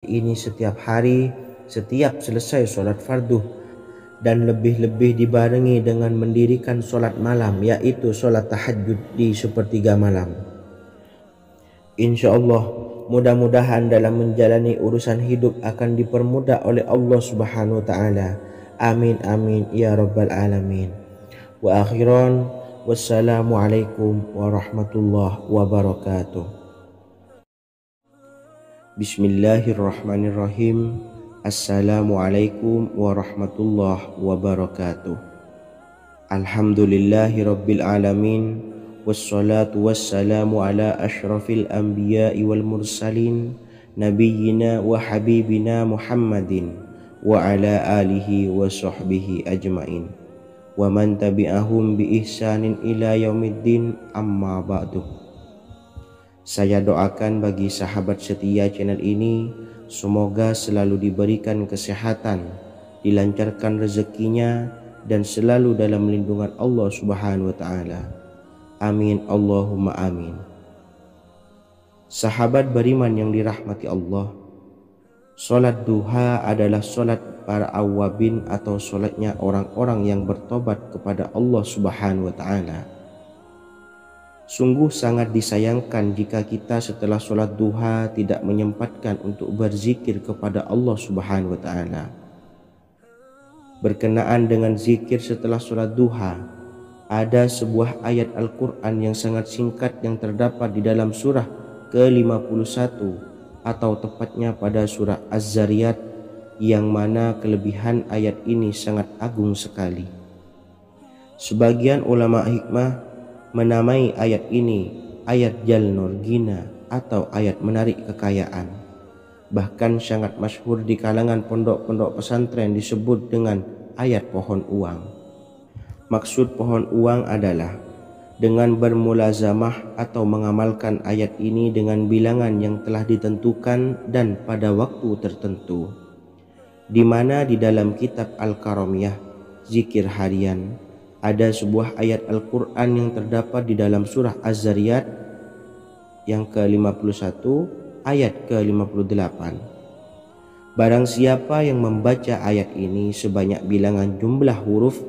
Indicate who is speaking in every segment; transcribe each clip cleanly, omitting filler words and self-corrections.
Speaker 1: ini setiap hari, setiap selesai sholat fardu, dan lebih-lebih dibarengi dengan mendirikan sholat malam, yaitu sholat tahajud di sepertiga malam. Insya Allah, mudah-mudahan dalam menjalani urusan hidup akan dipermudah oleh Allah Subhanahu wa Ta'ala. Amin amin ya rabbal alamin. Wa akhiran, wassalamualaikum warahmatullahi wabarakatuh. Bismillahirrahmanirrahim. Assalamualaikum warahmatullahi wabarakatuh. Alhamdulillahi rabbil alamin. Wassalatu wassalamu ala ashrafil anbiya'i wal mursalin, nabiyyina wa habibina Muhammadin wa ala alihi wa sahbihi ajmain, wa man tabi'ahum bi ihsanin ila yaumiddin, amma ba'du. Saya doakan bagi sahabat setia channel ini, semoga selalu diberikan kesehatan, dilancarkan rezekinya, dan selalu dalam lindungan Allah Subhanahu wa Ta'ala. Amin Allahumma amin. Sahabat beriman yang dirahmati Allah, sholat duha adalah sholat para awabin atau sholatnya orang-orang yang bertobat kepada Allah Subhanahu wa Ta'ala. Sungguh sangat disayangkan jika kita setelah sholat duha tidak menyempatkan untuk berzikir kepada Allah Subhanahu wa Ta'ala. Berkenaan dengan zikir setelah sholat duha, ada sebuah ayat Al-Quran yang sangat singkat yang terdapat di dalam surah ke-51 atau tepatnya pada surah Az-Zariyat, yang mana kelebihan ayat ini sangat agung sekali. Sebagian ulama hikmah menamai ayat ini ayat Jalnur Gina atau ayat menarik kekayaan. Bahkan sangat masyhur di kalangan pondok-pondok pesantren disebut dengan ayat pohon uang. Maksud pohon uang adalah dengan bermulazamah atau mengamalkan ayat ini dengan bilangan yang telah ditentukan dan pada waktu tertentu, di mana di dalam kitab Al-Karamiyah zikir harian ada sebuah ayat Al-Quran yang terdapat di dalam surah Az-Zariyat yang ke-51 ayat ke-58. Barang siapa yang membaca ayat ini sebanyak bilangan jumlah huruf,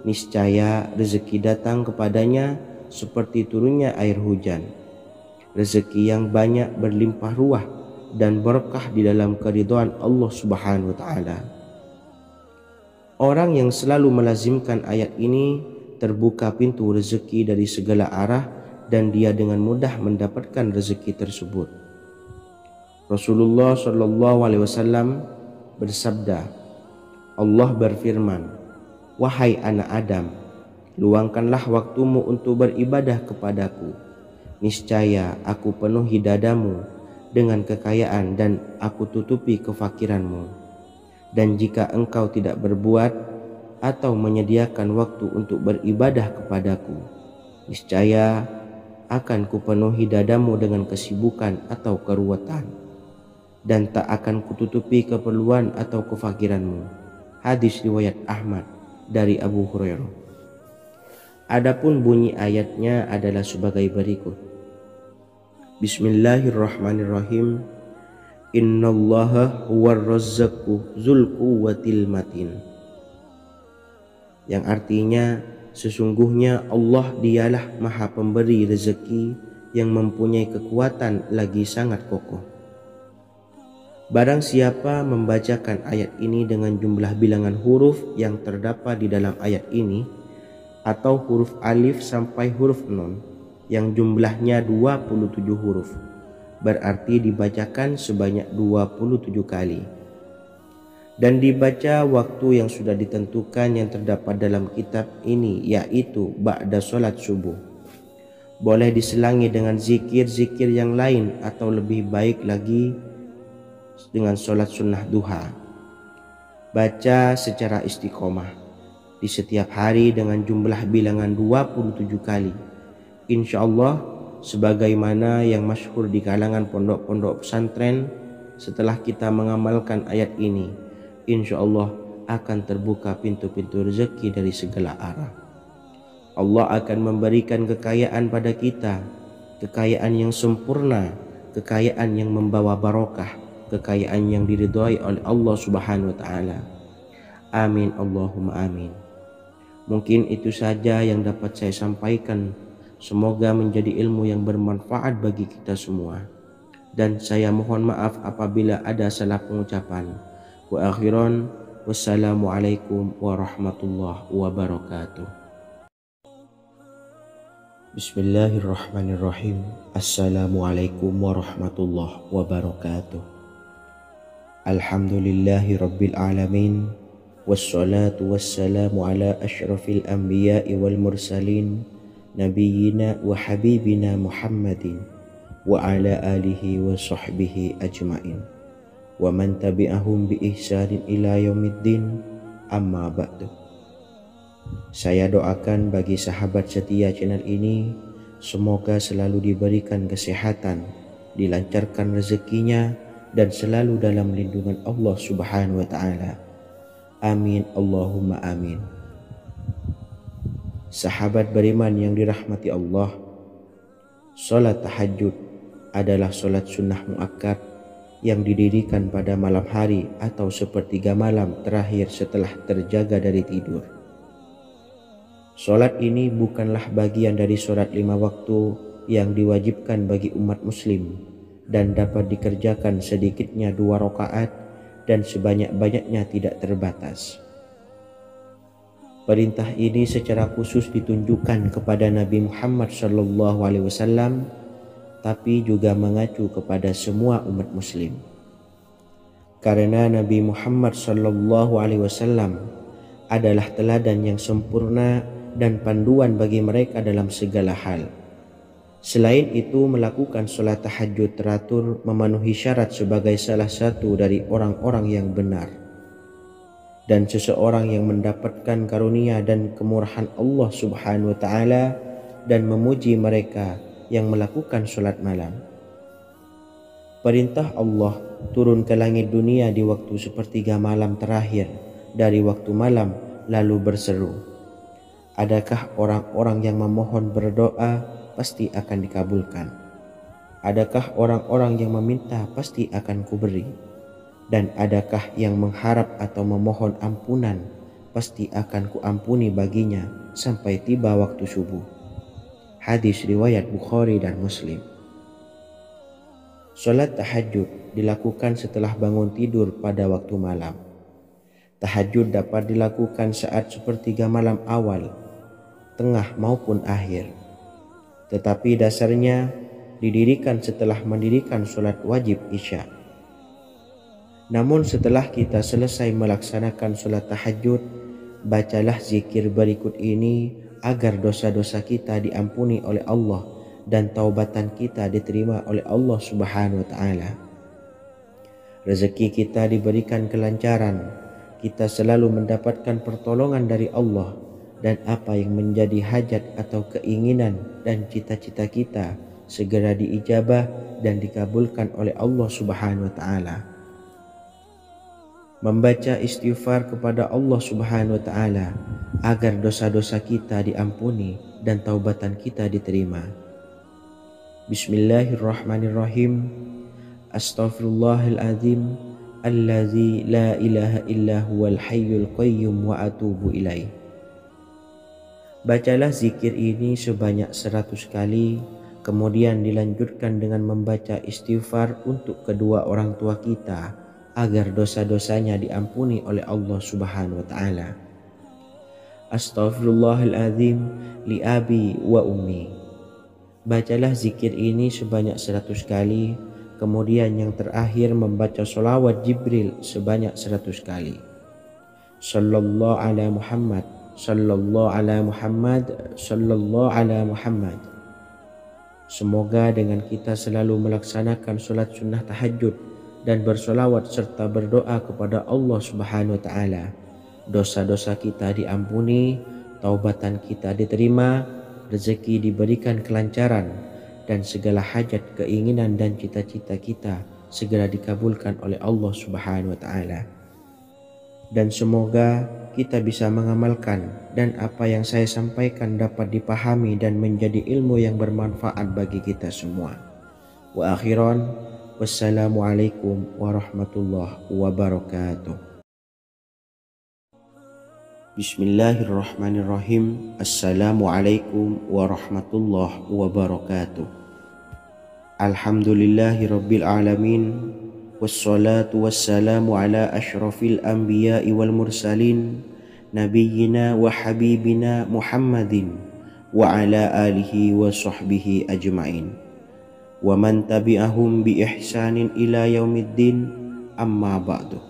Speaker 1: niscaya rezeki datang kepadanya seperti turunnya air hujan. Rezeki yang banyak berlimpah ruah dan berkah di dalam keridhaan Allah Subhanahu wa Ta'ala. Orang yang selalu melazimkan ayat ini terbuka pintu rezeki dari segala arah dan dia dengan mudah mendapatkan rezeki tersebut. Rasulullah SAW bersabda, Allah berfirman, "Wahai anak Adam, luangkanlah waktumu untuk beribadah kepadaku. Niscaya aku penuhi dadamu dengan kekayaan dan aku tutupi kefakiranmu. Dan jika engkau tidak berbuat atau menyediakan waktu untuk beribadah kepadaku, niscaya akan kupenuhi dadamu dengan kesibukan atau keruwetan, dan tak akan kututupi keperluan atau kefakiranmu." Hadis riwayat Ahmad dari Abu Hurairah. Adapun bunyi ayatnya adalah sebagai berikut. Bismillahirrahmanirrahim. Innallaha huwar razzaqu dzul quwwatil matin. Yang artinya, sesungguhnya Allah dialah maha pemberi rezeki yang mempunyai kekuatan lagi sangat kokoh. Barang siapa membacakan ayat ini dengan jumlah bilangan huruf yang terdapat di dalam ayat ini, atau huruf alif sampai huruf nun yang jumlahnya 27 huruf, berarti dibacakan sebanyak 27 kali, dan dibaca waktu yang sudah ditentukan yang terdapat dalam kitab ini, yaitu ba'da sholat subuh. Boleh diselangi dengan zikir-zikir yang lain atau lebih baik lagi dengan sholat sunnah duha. Baca secara istiqomah di setiap hari dengan jumlah bilangan 27 kali. Insya Allah, sebagaimana yang masyhur di kalangan pondok-pondok pesantren, setelah kita mengamalkan ayat ini, insya Allah akan terbuka pintu-pintu rezeki dari segala arah. Allah akan memberikan kekayaan pada kita, kekayaan yang sempurna, kekayaan yang membawa barokah, kekayaan yang diridhai oleh Allah Subhanahu wa taala. Amin Allahumma amin. Mungkin itu saja yang dapat saya sampaikan. Semoga menjadi ilmu yang bermanfaat bagi kita semua. Dan saya mohon maaf apabila ada salah pengucapan. Wa akhiran, wassalamualaikum warahmatullahi wabarakatuh. Bismillahirrahmanirrahim. Assalamualaikum warahmatullahi wabarakatuh. Alhamdulillahi rabbil alamin. Wassalatu wassalamu ala ashrafil anbiya'i wal mursalin, nabiyyina wa habibina Muhammadin wa ala alihi wa sahbihi ajmain wa man tabi'ahum bi ihsanin ila yaumiddin, amma ba'du. Saya doakan bagi sahabat setia channel ini, semoga selalu diberikan kesehatan, dilancarkan rezekinya, dan selalu dalam lindungan Allah Subhanahu wa taala. Amin Allahumma amin. Sahabat beriman yang dirahmati Allah, salat tahajud adalah salat sunnah muakkad yang didirikan pada malam hari atau sepertiga malam terakhir setelah terjaga dari tidur. Salat ini bukanlah bagian dari salat 5 waktu yang diwajibkan bagi umat muslim dan dapat dikerjakan sedikitnya 2 rakaat dan sebanyak-banyaknya tidak terbatas. Perintah ini secara khusus ditunjukkan kepada Nabi Muhammad SAW, tapi juga mengacu kepada semua umat muslim. Karena Nabi Muhammad SAW adalah teladan yang sempurna dan panduan bagi mereka dalam segala hal. Selain itu, melakukan sholat tahajud teratur memenuhi syarat sebagai salah satu dari orang-orang yang benar. Dan seseorang yang mendapatkan karunia dan kemurahan Allah Subhanahu wa taala dan memuji mereka yang melakukan sholat malam. Perintah Allah turun ke langit dunia di waktu sepertiga malam terakhir dari waktu malam lalu berseru, adakah orang-orang yang memohon berdoa pasti akan dikabulkan? Adakah orang-orang yang meminta pasti akan kuberi? Dan adakah yang mengharap atau memohon ampunan pasti akan kuampuni baginya sampai tiba waktu subuh. Hadis riwayat Bukhari dan Muslim. Salat tahajud dilakukan setelah bangun tidur pada waktu malam. Tahajud dapat dilakukan saat sepertiga malam awal, tengah maupun akhir. Tetapi dasarnya didirikan setelah mendirikan sholat wajib isya. Namun setelah kita selesai melaksanakan sholat tahajud, bacalah zikir berikut ini agar dosa-dosa kita diampuni oleh Allah dan taubatan kita diterima oleh Allah Subhanahu wa taala. Rezeki kita diberikan kelancaran, kita selalu mendapatkan pertolongan dari Allah, dan apa yang menjadi hajat atau keinginan dan cita-cita kita segera diijabah dan dikabulkan oleh Allah Subhanahu wa taala. Membaca istighfar kepada Allah Subhanahu wa taala agar dosa-dosa kita diampuni dan taubatan kita diterima. Bismillahirrahmanirrahim. Astaghfirullahaladzim allazi la ilaha illa huwal hayyul qayyum wa atubu ilaih. Bacalah zikir ini sebanyak 100 kali, kemudian dilanjutkan dengan membaca istighfar untuk kedua orang tua kita agar dosa-dosanya diampuni oleh Allah Subhanahu wa taala. Astaghfirullahaladzim li abi wa ummi. Bacalah zikir ini sebanyak 100 kali, kemudian yang terakhir membaca sholawat Jibril sebanyak 100 kali. Sallallahu ala Muhammad, sallallahu ala Muhammad, sallallahu ala Muhammad. Semoga dengan kita selalu melaksanakan sholat sunnah tahajud dan bersolawat serta berdoa kepada Allah Subhanahu wa taala, dosa-dosa kita diampuni, taubatan kita diterima, rezeki diberikan kelancaran, dan segala hajat, keinginan dan cita-cita kita segera dikabulkan oleh Allah Subhanahu wa taala. Dan semoga kita bisa mengamalkan dan apa yang saya sampaikan dapat dipahami dan menjadi ilmu yang bermanfaat bagi kita semua. Wa akhiran, Wassalamualaikum warahmatullahi wabarakatuh. Bismillahirrahmanirrahim. Assalamualaikum warahmatullahi wabarakatuh. Alhamdulillahi rabbil alamin. Wassalatu wassalamu ala ashrafil anbiya'i wal mursalin, nabiyyina wa habibina Muhammadin wa ala alihi wa sahbihi ajma'in wa man tabi'ahum bi ihsanin ila yaumiddin, amma ba'du.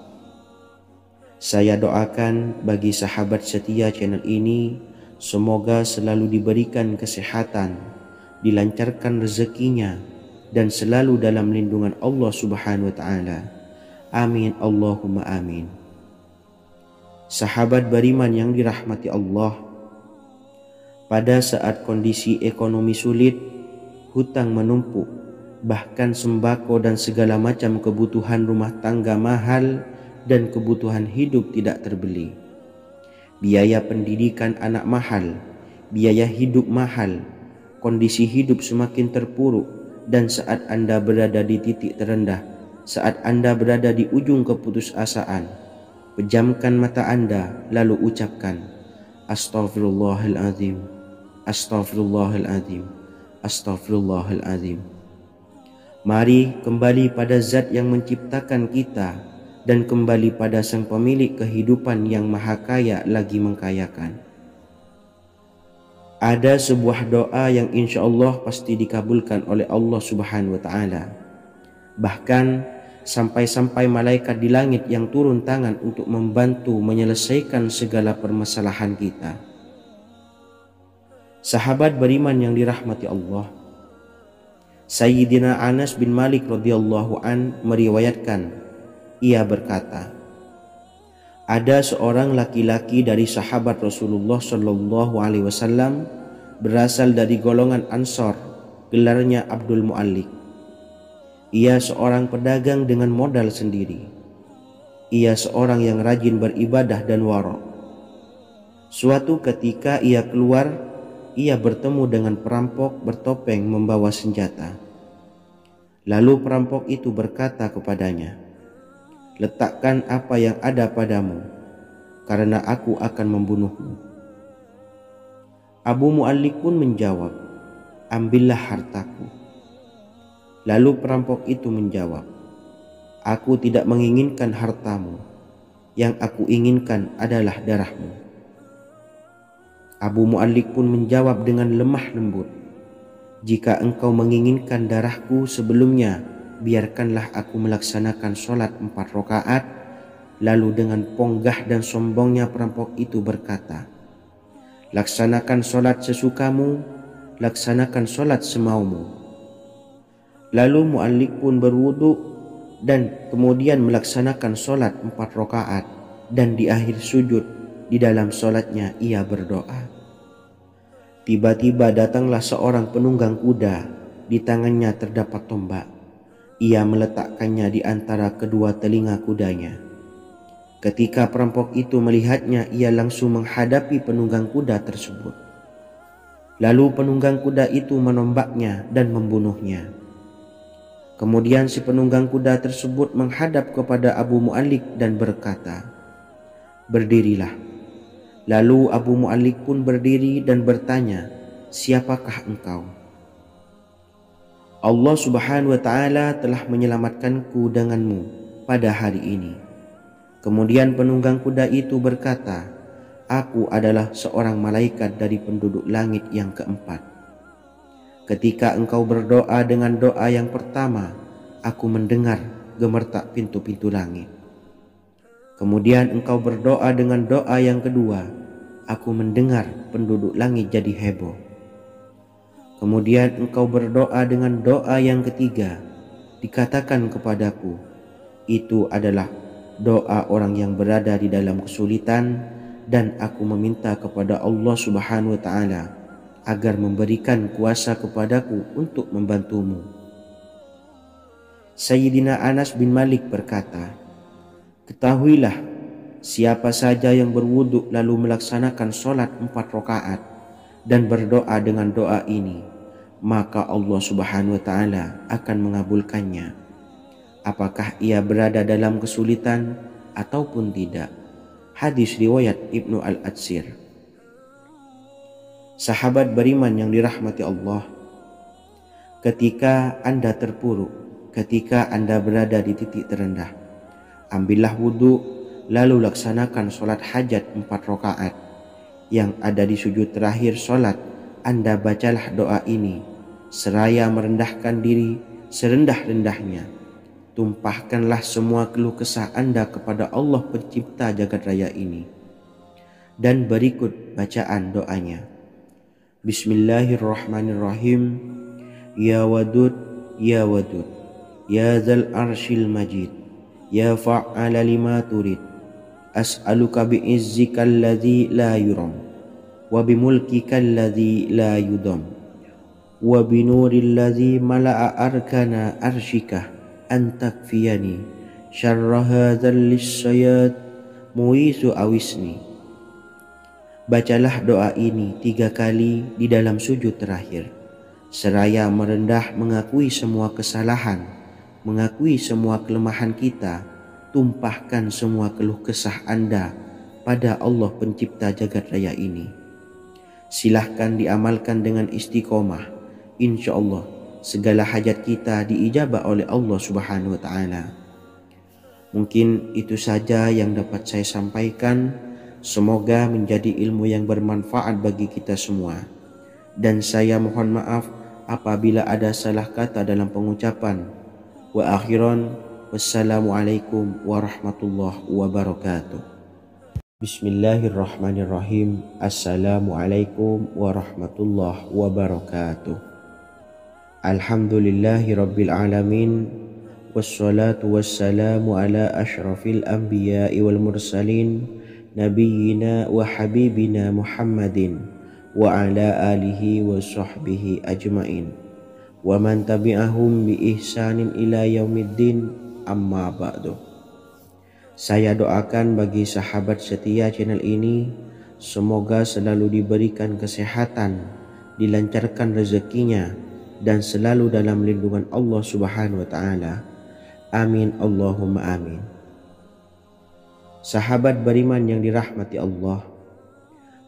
Speaker 1: Saya doakan bagi sahabat setia channel ini, semoga selalu diberikan kesehatan, dilancarkan rezekinya, dan selalu dalam lindungan Allah Subhanahu wa taala. Amin Allahumma amin. Sahabat beriman yang dirahmati Allah, pada saat kondisi ekonomi sulit, hutang menumpuk, bahkan sembako dan segala macam kebutuhan rumah tangga mahal dan kebutuhan hidup tidak terbeli. Biaya pendidikan anak mahal, biaya hidup mahal, kondisi hidup semakin terpuruk, dan saat Anda berada di titik terendah, saat Anda berada di ujung keputusasaan, pejamkan mata Anda lalu ucapkan Astaghfirullahaladzim, Astaghfirullahaladzim, Astaghfirullahaladzim. Mari kembali pada Zat yang menciptakan kita dan kembali pada Sang Pemilik kehidupan yang Maha Kaya lagi mengkayakan. Ada sebuah doa yang insya Allah pasti dikabulkan oleh Allah Subhanahu wa taala. Bahkan sampai-sampai malaikat di langit yang turun tangan untuk membantu menyelesaikan segala permasalahan kita. Sahabat beriman yang dirahmati Allah, Sayyidina Anas bin Malik radhiyallahu an meriwayatkan, ia berkata, ada seorang laki-laki dari sahabat Rasulullah Shallallahu Alaihi Wasallam berasal dari golongan Ansor, gelarnya Abdul Mu'allik. Ia seorang pedagang dengan modal sendiri. Ia seorang yang rajin beribadah dan wara'. Suatu ketika ia keluar, ia bertemu dengan perampok bertopeng membawa senjata. Lalu perampok itu berkata kepadanya, letakkan apa yang ada padamu, karena aku akan membunuhmu. Abu Mu'allik pun menjawab, ambillah hartaku. Lalu perampok itu menjawab, aku tidak menginginkan hartamu, yang aku inginkan adalah darahmu. Abu Mu'allik pun menjawab dengan lemah lembut, jika engkau menginginkan darahku sebelumnya, biarkanlah aku melaksanakan sholat 4 rakaat. Lalu dengan ponggah dan sombongnya perampok itu berkata, laksanakan sholat sesukamu, laksanakan sholat semaumu. Lalu Mu'allik pun berwudu dan kemudian melaksanakan sholat 4 rakaat, dan di akhir sujud di dalam sholatnya ia berdoa. Tiba-tiba datanglah seorang penunggang kuda, di tangannya terdapat tombak. Ia meletakkannya di antara kedua telinga kudanya. Ketika perampok itu melihatnya, ia langsung menghadapi penunggang kuda tersebut. Lalu penunggang kuda itu menombaknya dan membunuhnya. Kemudian si penunggang kuda tersebut menghadap kepada Abu Mu'allik dan berkata, berdirilah. Lalu Abu Mu'allik pun berdiri dan bertanya, siapakah engkau? Allah Subhanahu wa taala telah menyelamatkanku denganmu pada hari ini. Kemudian penunggang kuda itu berkata, aku adalah seorang malaikat dari penduduk langit yang keempat. Ketika engkau berdoa dengan doa yang pertama, aku mendengar gemertak pintu-pintu langit. Kemudian engkau berdoa dengan doa yang kedua, aku mendengar penduduk langit jadi heboh. Kemudian engkau berdoa dengan doa yang ketiga, dikatakan kepadaku, itu adalah doa orang yang berada di dalam kesulitan, dan aku meminta kepada Allah Subhanahu wa taala agar memberikan kuasa kepadaku untuk membantumu. Sayyidina Anas bin Malik berkata, ketahuilah, siapa saja yang berwudu lalu melaksanakan sholat 4 rakaat dan berdoa dengan doa ini, maka Allah Subhanahu wa taala akan mengabulkannya. apakah ia berada dalam kesulitan ataupun tidak. Hadis riwayat Ibnu Al-Atsir. Sahabat beriman yang dirahmati Allah, ketika Anda terpuruk, ketika Anda berada di titik terendah, ambillah wudhu, lalu laksanakan sholat hajat 4 rakaat. Yang ada di sujud terakhir sholat, Anda bacalah doa ini, seraya merendahkan diri serendah-rendahnya. Tumpahkanlah semua keluh kesah Anda kepada Allah pencipta jagat raya ini. Dan berikut bacaan doanya. Bismillahirrahmanirrahim. Ya Wadud, Ya Wadud, Ya Dzal Arsyil Majid, Ya Fa'ala lima turid, as'aluka bi'izzikal ladzi la yuram, wa bimulkikal ladzi la yudam, wa binuril ladzi mala'a arkana arsyika an takfiyani syarra hadzal lisyayat muisu awisni. Bacalah doa ini 3 kali di dalam sujud terakhir, seraya merendah mengakui semua kesalahan, mengakui semua kelemahan kita. Tumpahkan semua keluh kesah Anda pada Allah pencipta jagat raya ini. Silahkan diamalkan dengan istiqomah. Insya Allah segala hajat kita diijabah oleh Allah Subhanahu wa Ta'ala. Mungkin itu saja yang dapat saya sampaikan. Semoga menjadi ilmu yang bermanfaat bagi kita semua. Dan saya mohon maaf apabila ada salah kata dalam pengucapan. Wa akhiran, wassalamualaikum warahmatullahi wabarakatuh. Bismillahirrahmanirrahim. Assalamualaikum warahmatullahi wabarakatuh. Alhamdulillahi rabbil alamin, wassalatu wassalamu ala ashrafil anbiya'i wal mursalin, nabiyyina wa habibina Muhammadin wa ala alihi wa sahbihi ajmain, wa man tabi'ahum bi ihsanin ila yaumiddin, amma ba'du. Saya doakan bagi sahabat setia channel ini, semoga selalu diberikan kesehatan, dilancarkan rezekinya, dan selalu dalam lindungan Allah Subhanahu wa Ta'ala. Amin Allahumma amin. Sahabat beriman yang dirahmati Allah,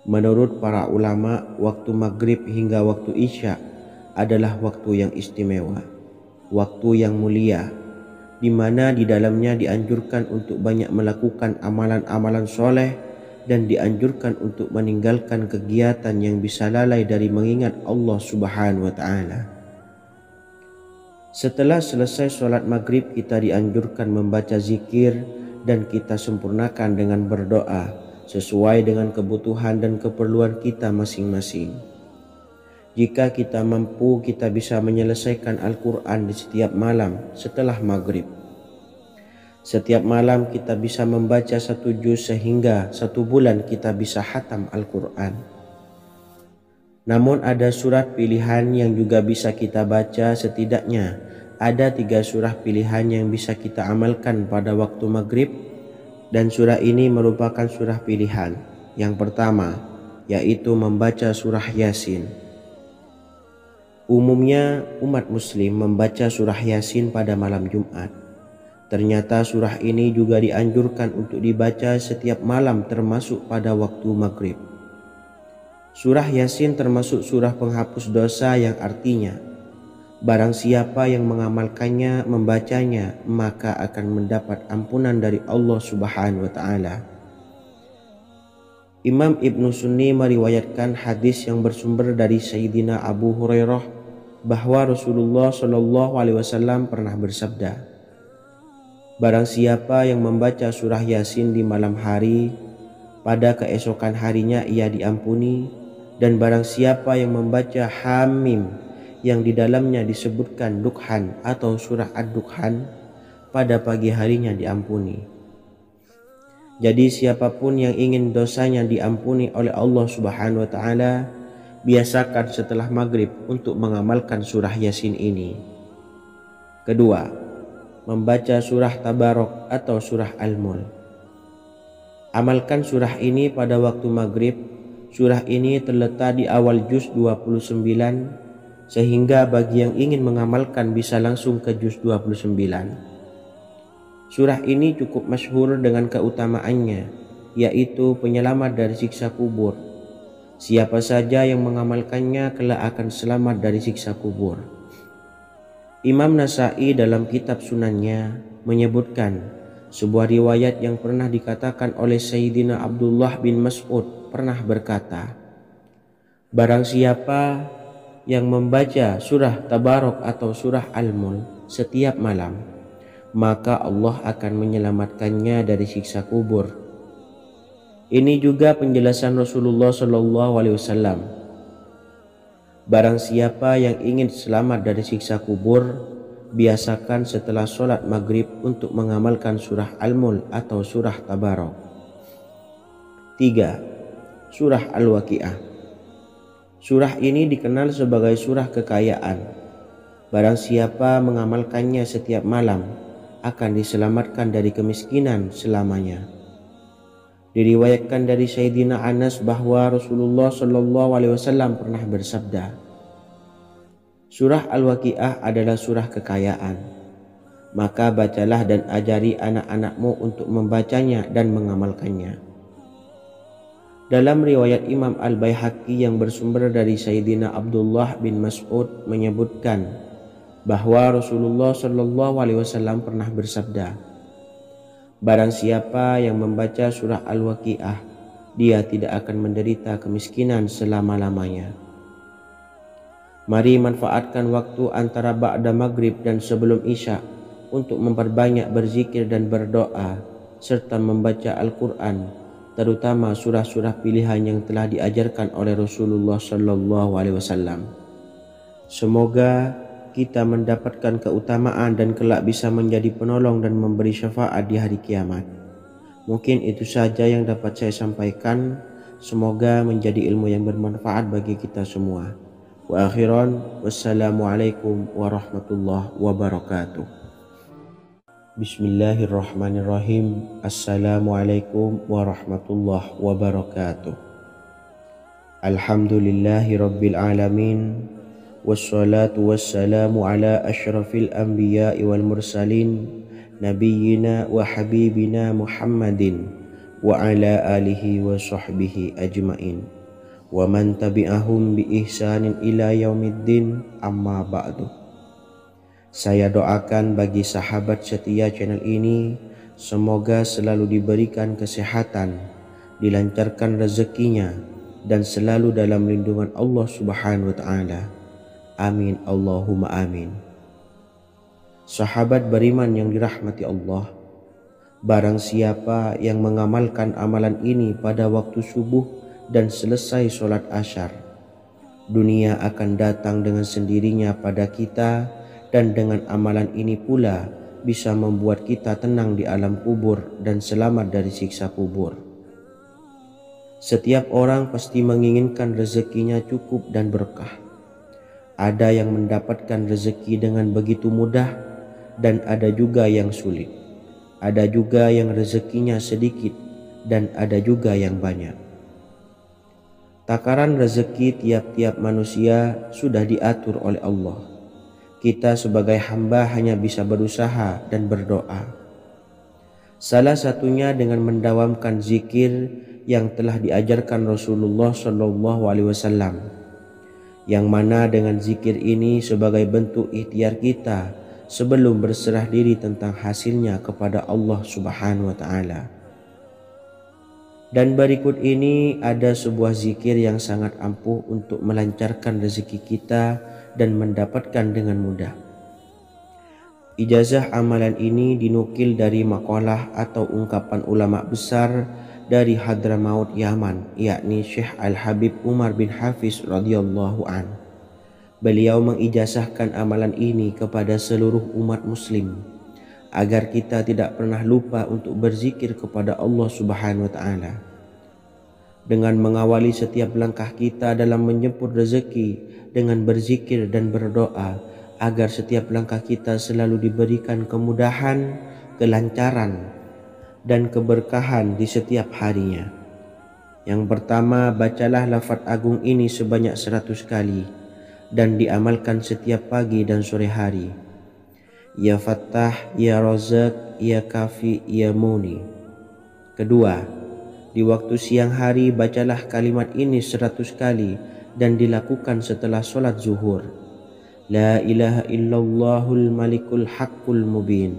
Speaker 1: menurut para ulama, waktu maghrib hingga waktu isya adalah waktu yang istimewa, waktu yang mulia, di mana di dalamnya dianjurkan untuk banyak melakukan amalan-amalan soleh dan dianjurkan untuk meninggalkan kegiatan yang bisa lalai dari mengingat Allah Subhanahu wa Ta'ala. Setelah selesai sholat maghrib, kita dianjurkan membaca zikir dan kita sempurnakan dengan berdoa sesuai dengan kebutuhan dan keperluan kita masing-masing. Jika kita mampu, kita bisa menyelesaikan Al-Quran di setiap malam setelah maghrib. Setiap malam kita bisa membaca 1 juz sehingga 1 bulan kita bisa khatam Al-Quran. Namun ada surat pilihan yang juga bisa kita baca. Setidaknya ada 3 surah pilihan yang bisa kita amalkan pada waktu maghrib, dan surah ini merupakan surah pilihan. Yang pertama yaitu membaca surah Yasin. Umumnya umat muslim membaca surah Yasin pada malam Jumat. Ternyata surah ini juga dianjurkan untuk dibaca setiap malam termasuk pada waktu maghrib. Surah Yasin termasuk surah penghapus dosa yang artinya barang siapa yang mengamalkannya, membacanya, maka akan mendapat ampunan dari Allah Subhanahu wa Ta'ala. Imam Ibnu Sunni meriwayatkan hadis yang bersumber dari Sayyidina Abu Hurairah bahwa Rasulullah Shallallahu Alaihi Wasallam pernah bersabda, barang siapa yang membaca surah Yasin di malam hari, pada keesokan harinya ia diampuni. Dan barang siapa yang membaca Hamim yang di dalamnya disebutkan Dukhan atau surah Ad-Dukhan, pada pagi harinya diampuni. Jadi siapapun yang ingin dosanya diampuni oleh Allah Subhanahu wa Ta'ala, biasakan setelah maghrib untuk mengamalkan surah Yasin ini. Kedua, membaca surah Tabarok atau surah Al-Mulk. Amalkan surah ini pada waktu maghrib. Surah ini terletak di awal juz 29, sehingga bagi yang ingin mengamalkan bisa langsung ke juz 29. Surah ini cukup masyhur dengan keutamaannya, yaitu penyelamat dari siksa kubur. Siapa saja yang mengamalkannya kelak akan selamat dari siksa kubur. Imam Nasa'i dalam kitab Sunannya menyebutkan sebuah riwayat yang pernah dikatakan oleh Sayyidina Abdullah bin Mas'ud pernah berkata, barang siapa yang membaca surah Tabarok atau surah Al-Mulk setiap malam, maka Allah akan menyelamatkannya dari siksa kubur. Ini juga penjelasan Rasulullah SAW. Barang siapa yang ingin selamat dari siksa kubur, biasakan setelah sholat maghrib untuk mengamalkan surah Al-Mulk atau surah Tabarok. 3. Surah Al-Waqiah. Surah ini dikenal sebagai surah kekayaan. Barang siapa mengamalkannya setiap malam, akan diselamatkan dari kemiskinan selamanya. Diriwayatkan dari Sayyidina Anas bahwa Rasulullah SAW pernah bersabda, surah Al-Waqiah adalah surah kekayaan. Maka bacalah dan ajari anak-anakmu untuk membacanya dan mengamalkannya. Dalam riwayat Imam Al-Baihaqi yang bersumber dari Sayyidina Abdullah bin Mas'ud menyebutkan bahwa Rasulullah SAW pernah bersabda, barang siapa yang membaca surah Al-Waqiah, dia tidak akan menderita kemiskinan selama-lamanya. Mari manfaatkan waktu antara ba'da maghrib dan sebelum isya untuk memperbanyak berzikir dan berdoa serta membaca Al-Quran, terutama surah-surah pilihan yang telah diajarkan oleh Rasulullah SAW. Semoga kita mendapatkan keutamaan dan kelak bisa menjadi penolong dan memberi syafaat di hari kiamat. Mungkin itu saja yang dapat saya sampaikan. Semoga menjadi ilmu yang bermanfaat bagi kita semua. Wa akhiran, wassalamualaikum warahmatullahi wabarakatuh. Bismillahirrahmanirrahim. Assalamualaikum warahmatullahi wabarakatuh. Alhamdulillahi rabbil alamin. Wassalatu wassalamu ala ashrafil anbiya'i wal mursalin nabiyyina wa habibina Muhammadin wa ala alihi wa sahbihi ajmain wa man tabi'ahum bi ihsanin ila yaumiddin, amma ba'du. Saya doakan bagi sahabat setia channel ini, semoga selalu diberikan kesehatan, dilancarkan rezekinya, dan selalu dalam lindungan Allah Subhanahu wa ta'ala. Amin Allahumma amin. Sahabat beriman yang dirahmati Allah, barang siapa yang mengamalkan amalan ini pada waktu subuh dan selesai sholat asyar, dunia akan datang dengan sendirinya pada kita, dan dengan amalan ini pula bisa membuat kita tenang di alam kubur dan selamat dari siksa kubur. Setiap orang pasti menginginkan rezekinya cukup dan berkah. Ada yang mendapatkan rezeki dengan begitu mudah dan ada juga yang sulit. Ada juga yang rezekinya sedikit dan ada juga yang banyak. Takaran rezeki tiap-tiap manusia sudah diatur oleh Allah. Kita sebagai hamba hanya bisa berusaha dan berdoa. Salah satunya dengan mendawamkan zikir yang telah diajarkan Rasulullah SAW. Yang mana dengan zikir ini sebagai bentuk ikhtiar kita sebelum berserah diri tentang hasilnya kepada Allah Subhanahu wa ta'ala. Dan berikut ini ada sebuah zikir yang sangat ampuh untuk melancarkan rezeki kita dan mendapatkan dengan mudah. Ijazah amalan ini dinukil dari makalah atau ungkapan ulama besar dari Hadramaut Yaman, yakni Syekh Al-Habib Umar bin Hafiz radhiyallahu an. Beliau mengijazahkan amalan ini kepada seluruh umat muslim agar kita tidak pernah lupa untuk berzikir kepada Allah Subhanahu wa ta'ala. Dengan mengawali setiap langkah kita dalam menjemput rezeki dengan berzikir dan berdoa agar setiap langkah kita selalu diberikan kemudahan, kelancaran, dan keberkahan di setiap harinya. Yang pertama, bacalah lafaz agung ini sebanyak 100 kali dan diamalkan setiap pagi dan sore hari. Ya Fattah, Ya Razak, Ya Kafi, Ya Muni. Kedua, di waktu siang hari bacalah kalimat ini 100 kali dan dilakukan setelah sholat zuhur. La ilaha illallahul malikul haqqul mubin.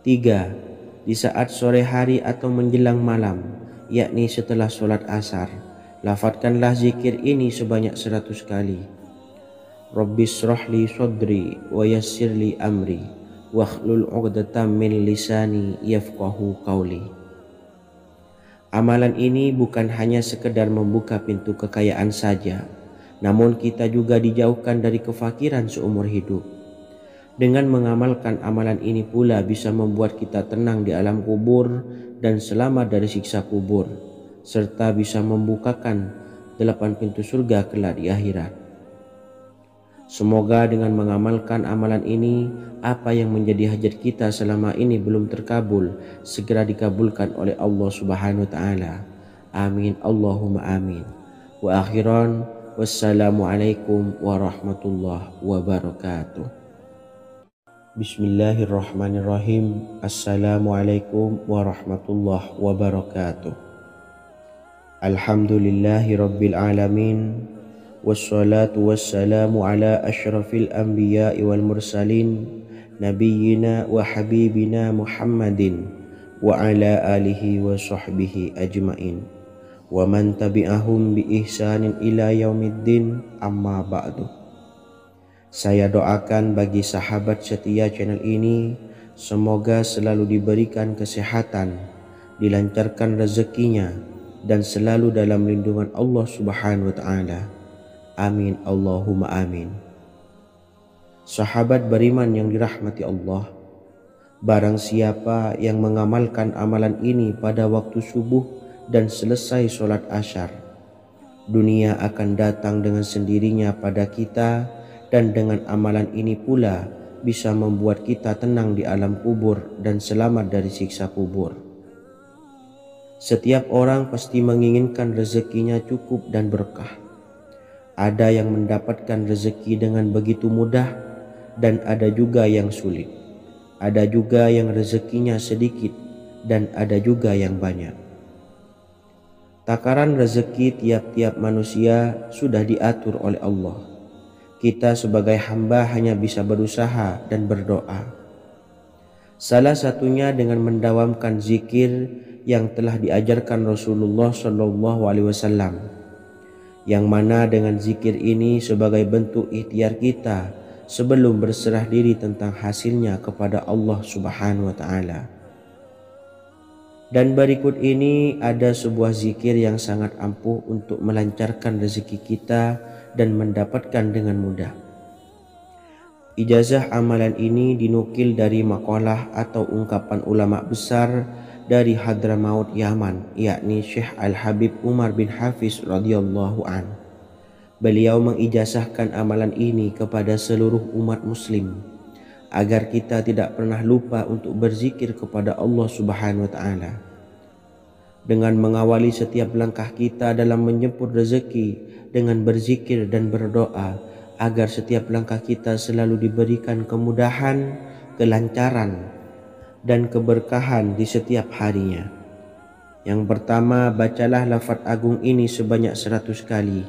Speaker 1: Tiga, di saat sore hari atau menjelang malam, yakni setelah sholat asar, lafadzkanlah zikir ini sebanyak 100 kali. Rabbis shrahli sodri wa yassirli amri wakhlul 'uqdatam min lisani yafqahu qawli. Amalan ini bukan hanya sekedar membuka pintu kekayaan saja, namun kita juga dijauhkan dari kefakiran seumur hidup. Dengan mengamalkan amalan ini pula bisa membuat kita tenang di alam kubur dan selamat dari siksa kubur, serta bisa membukakan 8 pintu surga kelak di akhirat. Semoga dengan mengamalkan amalan ini, apa yang menjadi hajat kita selama ini belum terkabul, segera dikabulkan oleh Allah Subhanahu wa Ta'ala. Amin, Allahumma amin. Wa akhiran, wassalamualaikum warahmatullahi wabarakatuh. Bismillahirrahmanirrahim. Assalamualaikum warahmatullahi wabarakatuh. Alhamdulillahi rabbil alamin. Wassalatu wassalamu ala ashrafil anbiya'i wal mursalin nabiyyina wa habibina Muhammadin wa ala alihi wa sahbihi ajmain wa man tabi'ahum bi ihsanin ila yaumiddin, amma ba'du. Saya doakan bagi sahabat setia channel ini, semoga selalu diberikan kesehatan, dilancarkan rezekinya, dan selalu dalam lindungan Allah Subhanahu wa Ta'ala. Amin, Allahumma amin. Sahabat beriman yang dirahmati Allah, barang siapa yang mengamalkan amalan ini pada waktu subuh dan selesai sholat asyar, dunia akan datang dengan sendirinya pada kita, dan dengan amalan ini pula bisa membuat kita tenang di alam kubur dan selamat dari siksa kubur. Setiap orang pasti menginginkan rezekinya cukup dan berkah. Ada yang mendapatkan rezeki dengan begitu mudah dan ada juga yang sulit. Ada juga yang rezekinya sedikit dan ada juga yang banyak. Takaran rezeki tiap-tiap manusia sudah diatur oleh Allah. Kita sebagai hamba hanya bisa berusaha dan berdoa. Salah satunya dengan mendawamkan zikir yang telah diajarkan Rasulullah SAW, yang mana dengan zikir ini sebagai bentuk ikhtiar kita sebelum berserah diri tentang hasilnya kepada Allah Subhanahu wa Ta'ala. Dan berikut ini ada sebuah zikir yang sangat ampuh untuk melancarkan rezeki kita dan mendapatkan dengan mudah. Ijazah amalan ini dinukil dari makalah atau ungkapan ulama besar dari Hadramaut Yaman, yakni Syekh Al-Habib Umar bin Hafiz radhiyallahu an. Beliau mengijazahkan amalan ini kepada seluruh umat muslim agar kita tidak pernah lupa untuk berzikir kepada Allah Subhanahu wa Ta'ala. Dengan mengawali setiap langkah kita dalam menjemput rezeki dengan berzikir dan berdoa agar setiap langkah kita selalu diberikan kemudahan, kelancaran, dan keberkahan di setiap harinya. Yang pertama, bacalah lafaz agung ini sebanyak 100 kali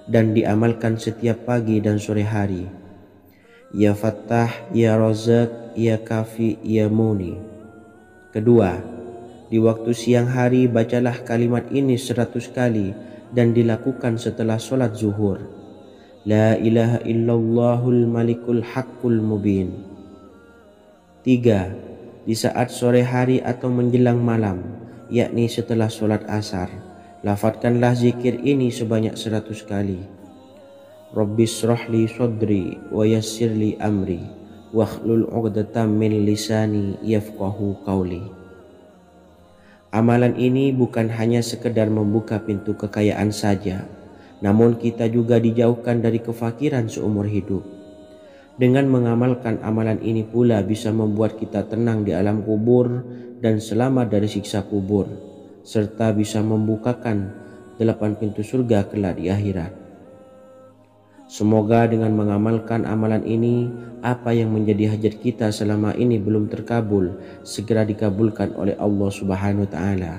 Speaker 1: dan diamalkan setiap pagi dan sore hari. Ya Fattah, Ya Razak, Ya Kafi, Ya Muni. Kedua, di waktu siang hari bacalah kalimat ini 100 kali dan dilakukan setelah sholat zuhur. La ilaha illallahul malikul haqqul mubin. Tiga, di saat sore hari atau menjelang malam, yakni setelah sholat asar, lafadzkanlah zikir ini sebanyak 100 kali. Rabbis shrahli sodri wa yassirli amri wakhlul 'uqdatam min lisani yafqahu qawli. Amalan ini bukan hanya sekedar membuka pintu kekayaan saja, namun kita juga dijauhkan dari kefakiran seumur hidup. Dengan mengamalkan amalan ini pula bisa membuat kita tenang di alam kubur dan selamat dari siksa kubur, serta bisa membukakan 8 pintu surga kelak di akhirat. Semoga dengan mengamalkan amalan ini, apa yang menjadi hajat kita selama ini belum terkabul segera dikabulkan oleh Allah Subhanahu wa taala.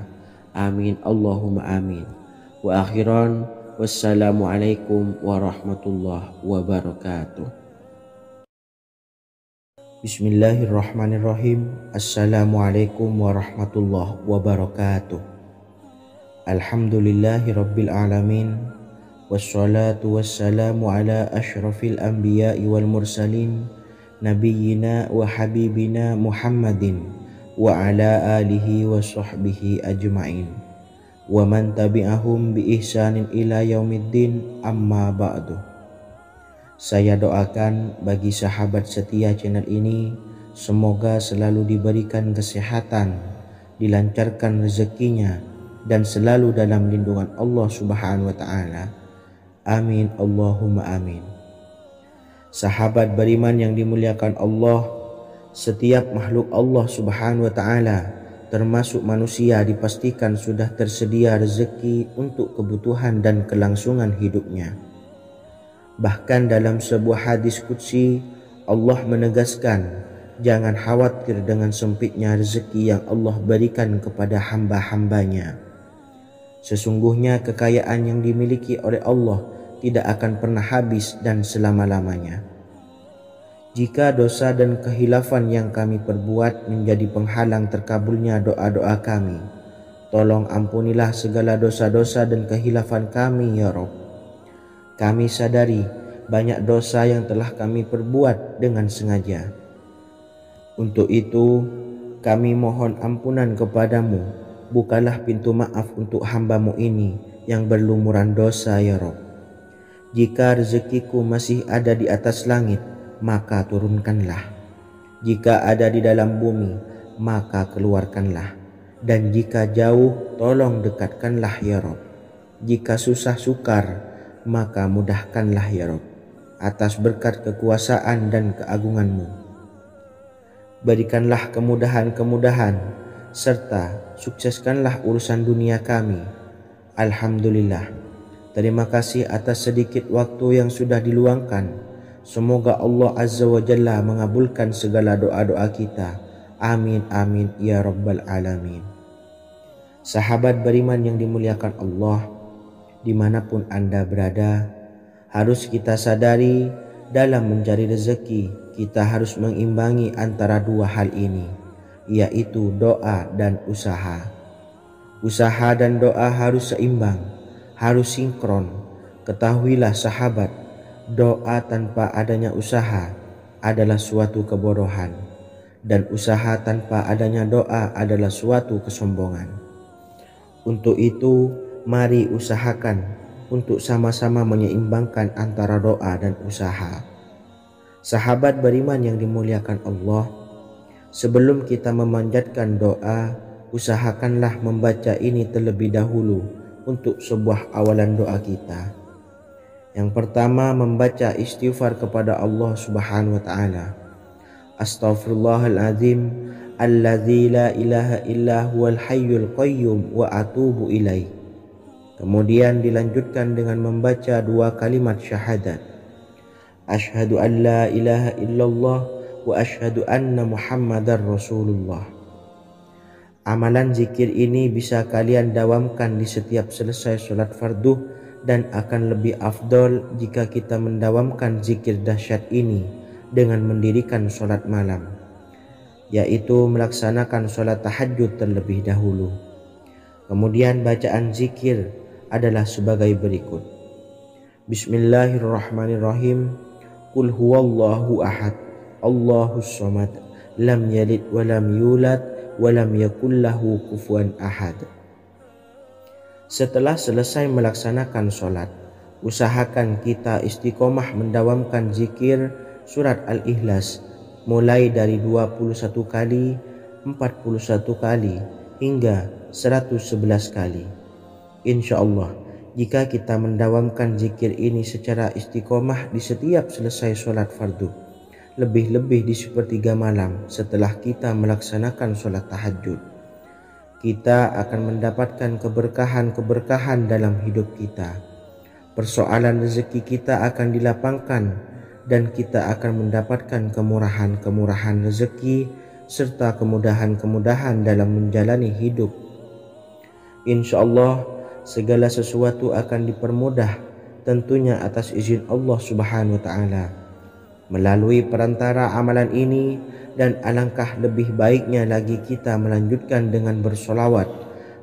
Speaker 1: Amin Allahumma amin. Wa akhiran, wassalamualaikum warahmatullahi wabarakatuh. Bismillahirrahmanirrahim. Assalamualaikum warahmatullahi wabarakatuh. Alhamdulillahi rabbil alamin. Wassalatu wassalamu ala ashrafil anbiya'i wal mursalin nabiyyina wa habibina Muhammadin wa ala alihi wa sahbihi ajma'in wa man tabi'ahum bi ihsanin ila yaumiddin, amma ba'du. Saya doakan bagi sahabat setia channel ini, semoga selalu diberikan kesehatan, dilancarkan rezekinya, dan selalu dalam lindungan Allah Subhanahu wa ta'ala. Amin Allahumma amin. Sahabat beriman yang dimuliakan Allah, setiap makhluk Allah Subhanahu wa ta'ala termasuk manusia dipastikan sudah tersedia rezeki untuk kebutuhan dan kelangsungan hidupnya. Bahkan dalam sebuah hadis qudsi Allah menegaskan, jangan khawatir dengan sempitnya rezeki yang Allah berikan kepada hamba-hambanya. Sesungguhnya kekayaan yang dimiliki oleh Allah tidak akan pernah habis dan selama-lamanya. Jika dosa dan kehilafan yang kami perbuat menjadi penghalang terkabulnya doa-doa kami, tolong ampunilah segala dosa-dosa dan kehilafan kami ya Rabb. Kami sadari banyak dosa yang telah kami perbuat dengan sengaja. Untuk itu kami mohon ampunan kepadamu. Bukalah pintu maaf untuk hamba-Mu ini yang berlumuran dosa ya Rabb. Jika rezekiku masih ada di atas langit, maka turunkanlah. Jika ada di dalam bumi, maka keluarkanlah. Dan jika jauh, tolong dekatkanlah ya Rabb. Jika susah sukar, maka mudahkanlah ya Rabb, atas berkat kekuasaan dan keagungan-Mu. Berikanlah kemudahan-kemudahan serta sukseskanlah urusan dunia kami. Alhamdulillah. Terima kasih atas sedikit waktu yang sudah diluangkan. Semoga Allah Azza wa Jalla mengabulkan segala doa-doa kita. Amin amin ya rabbal alamin. Sahabat beriman yang dimuliakan Allah, dimanapun Anda berada, harus kita sadari dalam mencari rezeki kita harus mengimbangi antara dua hal ini, yaitu doa dan usaha. Usaha dan doa harus seimbang, harus sinkron. Ketahuilah sahabat, doa tanpa adanya usaha adalah suatu kebodohan, dan usaha tanpa adanya doa adalah suatu kesombongan. Untuk itu, mari usahakan untuk sama-sama menyeimbangkan antara doa dan usaha. Sahabat beriman yang dimuliakan Allah, sebelum kita memanjatkan doa, usahakanlah membaca ini terlebih dahulu untuk sebuah awalan doa kita. Yang pertama, membaca istighfar kepada Allah Subhanahu wa taala. Astaghfirullahaladzim alladzi la ilaha illa huwal hayyul qayyum wa atubu ilaih. Kemudian dilanjutkan dengan membaca dua kalimat syahadat. Asyhadu an la ilaha illallah wa asyhadu anna Muhammadar Rasulullah. Amalan zikir ini bisa kalian dawamkan di setiap selesai sholat fardu, dan akan lebih afdol jika kita mendawamkan zikir dahsyat ini dengan mendirikan sholat malam, yaitu melaksanakan sholat tahajud terlebih dahulu. Kemudian bacaan zikir adalah sebagai berikut. Bismillahirrahmanirrahim. Qul huwallahu ahad, Allahus samad, lam yalid wa lam yulad wa lam yakul lahu kufuwan ahad. Setelah selesai melaksanakan sholat, usahakan kita istiqomah mendawamkan zikir surat Al-Ikhlas mulai dari 21 kali, 41 kali, hingga 111 kali. Insya Allah, jika kita mendawamkan zikir ini secara istiqomah di setiap selesai sholat fardu, lebih-lebih di sepertiga malam setelah kita melaksanakan sholat tahajud, kita akan mendapatkan keberkahan-keberkahan dalam hidup kita. Persoalan rezeki kita akan dilapangkan dan kita akan mendapatkan kemurahan-kemurahan rezeki serta kemudahan-kemudahan dalam menjalani hidup. Insya Allah segala sesuatu akan dipermudah, tentunya atas izin Allah Subhanahu wa Ta'ala. Melalui perantara amalan ini, dan alangkah lebih baiknya lagi kita melanjutkan dengan bersolawat,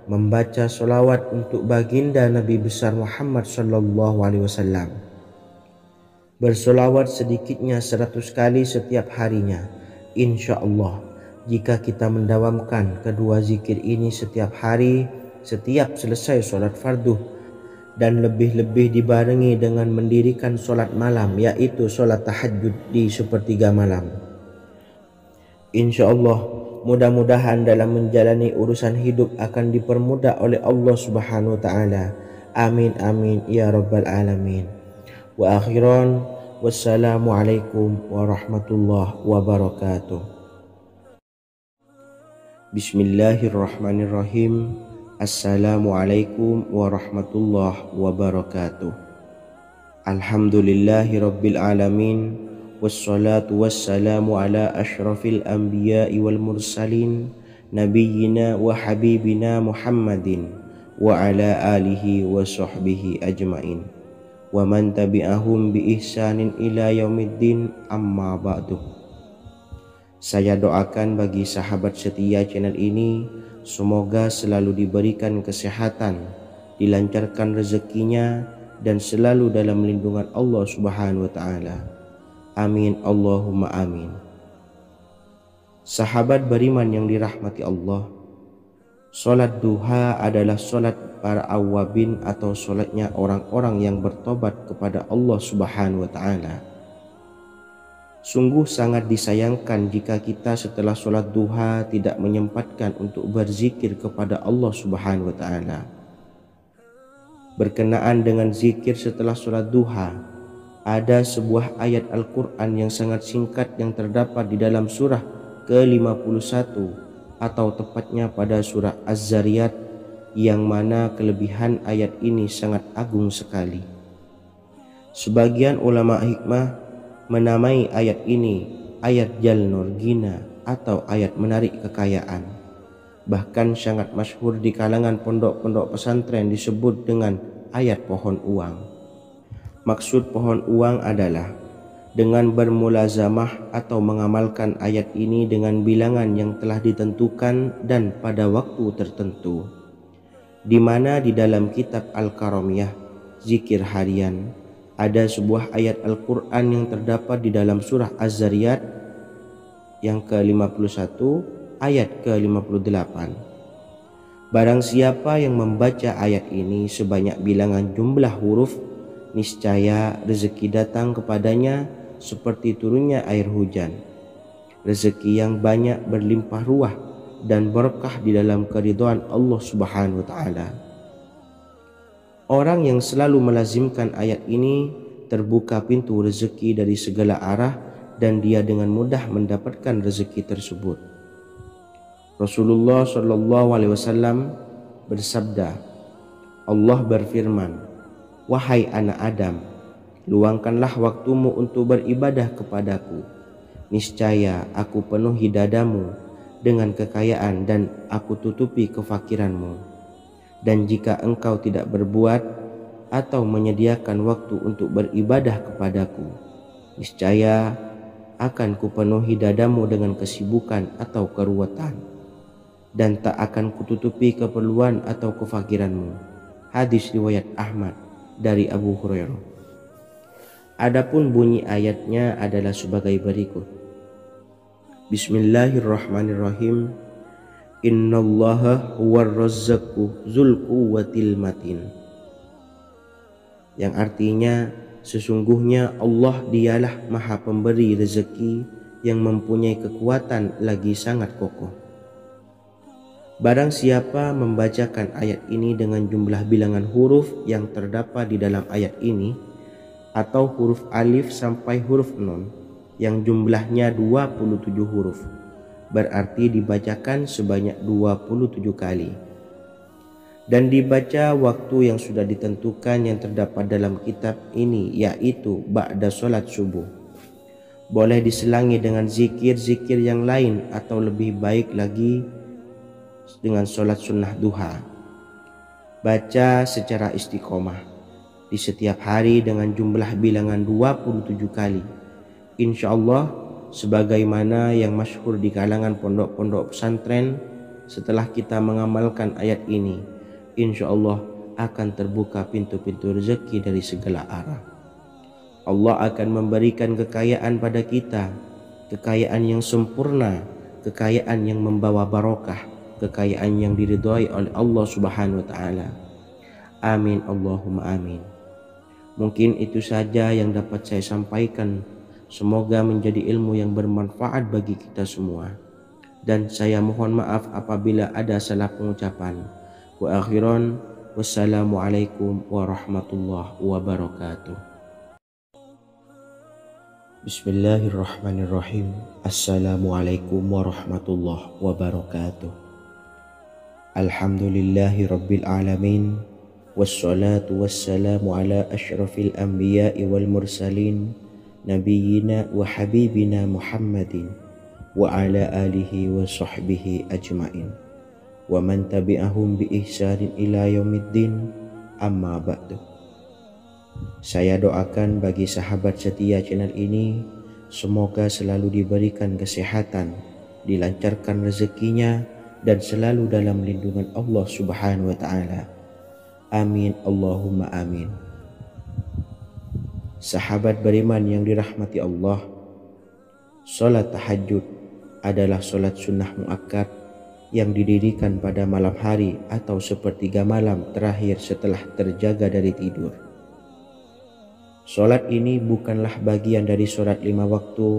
Speaker 1: membaca solawat untuk baginda Nabi besar Muhammad sallallahu alaihi wasallam. Bersolawat sedikitnya 100 kali setiap harinya. Insya Allah jika kita mendawamkan kedua zikir ini setiap hari, setiap selesai solat fardu, dan lebih-lebih dibarengi dengan mendirikan solat malam, yaitu solat tahajud di sepertiga malam. Insya Allah mudah-mudahan dalam menjalani urusan hidup akan dipermudah oleh Allah Subhanahu wa Ta'ala. Amin amin ya rabbal alamin. Wa akhiran, wassalamualaikum warahmatullahi wabarakatuh. Bismillahirrahmanirrahim. Assalamualaikum warahmatullahi wabarakatuh. Alhamdulillahi rabbil alamin. Wassalatu wassalamu ala ashrafil anbiya'i wal mursalin, nabiyyina wa habibina Muhammadin wa ala alihi wa sahbihi ajmain, wa man tabi'ahum bi ihsanin ila yaumiddin, amma ba'du. Saya doakan bagi sahabat setia channel ini, semoga selalu diberikan kesehatan, dilancarkan rezekinya, dan selalu dalam lindungan Allah Subhanahu wa Ta'ala. Amin Allahumma amin. Sahabat beriman yang dirahmati Allah, solat duha adalah solat para awabin atau solatnya orang-orang yang bertobat kepada Allah Subhanahu wa Ta'ala. Sungguh sangat disayangkan jika kita setelah solat duha tidak menyempatkan untuk berzikir kepada Allah Subhanahu wa Ta'ala. Berkenaan dengan zikir setelah solat duha, ada sebuah ayat Al-Quran yang sangat singkat yang terdapat di dalam surah ke-51 atau tepatnya pada surah Az-Zariyat, yang mana kelebihan ayat ini sangat agung sekali. Sebagian ulama hikmah menamai ayat ini ayat Jalnur Gina atau ayat menarik kekayaan. Bahkan sangat masyhur di kalangan pondok-pondok pesantren disebut dengan ayat pohon uang. Maksud pohon uang adalah dengan bermulazamah atau mengamalkan ayat ini dengan bilangan yang telah ditentukan dan pada waktu tertentu, di mana di dalam kitab Al-Karamiyah zikir harian ada sebuah ayat Al-Quran yang terdapat di dalam surah Az-Zariyat yang ke-51 ayat ke-58. Barang siapa yang membaca ayat ini sebanyak bilangan jumlah huruf, niscaya rezeki datang kepadanya seperti turunnya air hujan, rezeki yang banyak berlimpah ruah dan berkah di dalam keridhaan Allah Subhanahu wa Ta'ala. Orang yang selalu melazimkan ayat ini terbuka pintu rezeki dari segala arah dan dia dengan mudah mendapatkan rezeki tersebut. Rasulullah Shallallahu Alaihi Wasallam bersabda, Allah berfirman, wahai anak Adam, luangkanlah waktumu untuk beribadah kepadaku. Niscaya aku penuhi dadamu dengan kekayaan dan aku tutupi kefakiranmu. Dan jika engkau tidak berbuat atau menyediakan waktu untuk beribadah kepadaku, niscaya akan kupenuhi dadamu dengan kesibukan atau keruwetan, dan tak akan kututupi keperluan atau kefakiranmu. Hadis riwayat Ahmad dari Abu Hurairah. Adapun bunyi ayatnya adalah sebagai berikut. Bismillahirrahmanirrahim. Innallaha huwar razzaqu dzul quwwatil matin. Yang artinya sesungguhnya Allah dialah Maha Pemberi rezeki yang mempunyai kekuatan lagi sangat kokoh. Barang siapa membacakan ayat ini dengan jumlah bilangan huruf yang terdapat di dalam ayat ini, atau huruf alif sampai huruf nun yang jumlahnya 27 huruf, berarti dibacakan sebanyak 27 kali, dan dibaca waktu yang sudah ditentukan yang terdapat dalam kitab ini, yaitu ba'da sholat subuh. Boleh diselangi dengan zikir-zikir yang lain atau lebih baik lagi dengan sholat sunnah duha. Baca secara istiqomah di setiap hari dengan jumlah bilangan 27 kali. Insya Allah sebagaimana yang masyhur di kalangan pondok-pondok pesantren, setelah kita mengamalkan ayat ini, insya Allah akan terbuka pintu-pintu rezeki dari segala arah. Allah akan memberikan kekayaan pada kita, kekayaan yang sempurna, kekayaan yang membawa barokah, kekayaan yang diridhai oleh Allah Subhanahu wa taala. Amin Allahumma amin. Mungkin itu saja yang dapat saya sampaikan. Semoga menjadi ilmu yang bermanfaat bagi kita semua. Dan saya mohon maaf apabila ada salah pengucapan. Wa akhiran, wassalamualaikum warahmatullahi wabarakatuh. Bismillahirrahmanirrahim. Assalamualaikum warahmatullahi wabarakatuh. Alhamdulillahi rabbil alamin. Wassalatu wassalamu ala ashrafil anbiya'i wal mursalin, nabiyyina wa habibina Muhammadin wa ala alihi wa sahbihi ajmain wa man tabi'ahum bi ihsanin ila yaumiddin, amma ba'du. Saya doakan bagi sahabat setia channel ini, semoga selalu diberikan kesehatan, dilancarkan rezekinya, dan selalu dalam lindungan Allah Subhanahu wa ta'ala. Amin Allahumma amin. Sahabat beriman yang dirahmati Allah, salat tahajud adalah salat sunnah muakkad yang didirikan pada malam hari atau sepertiga malam terakhir setelah terjaga dari tidur. Salat ini bukanlah bagian dari salat 5 waktu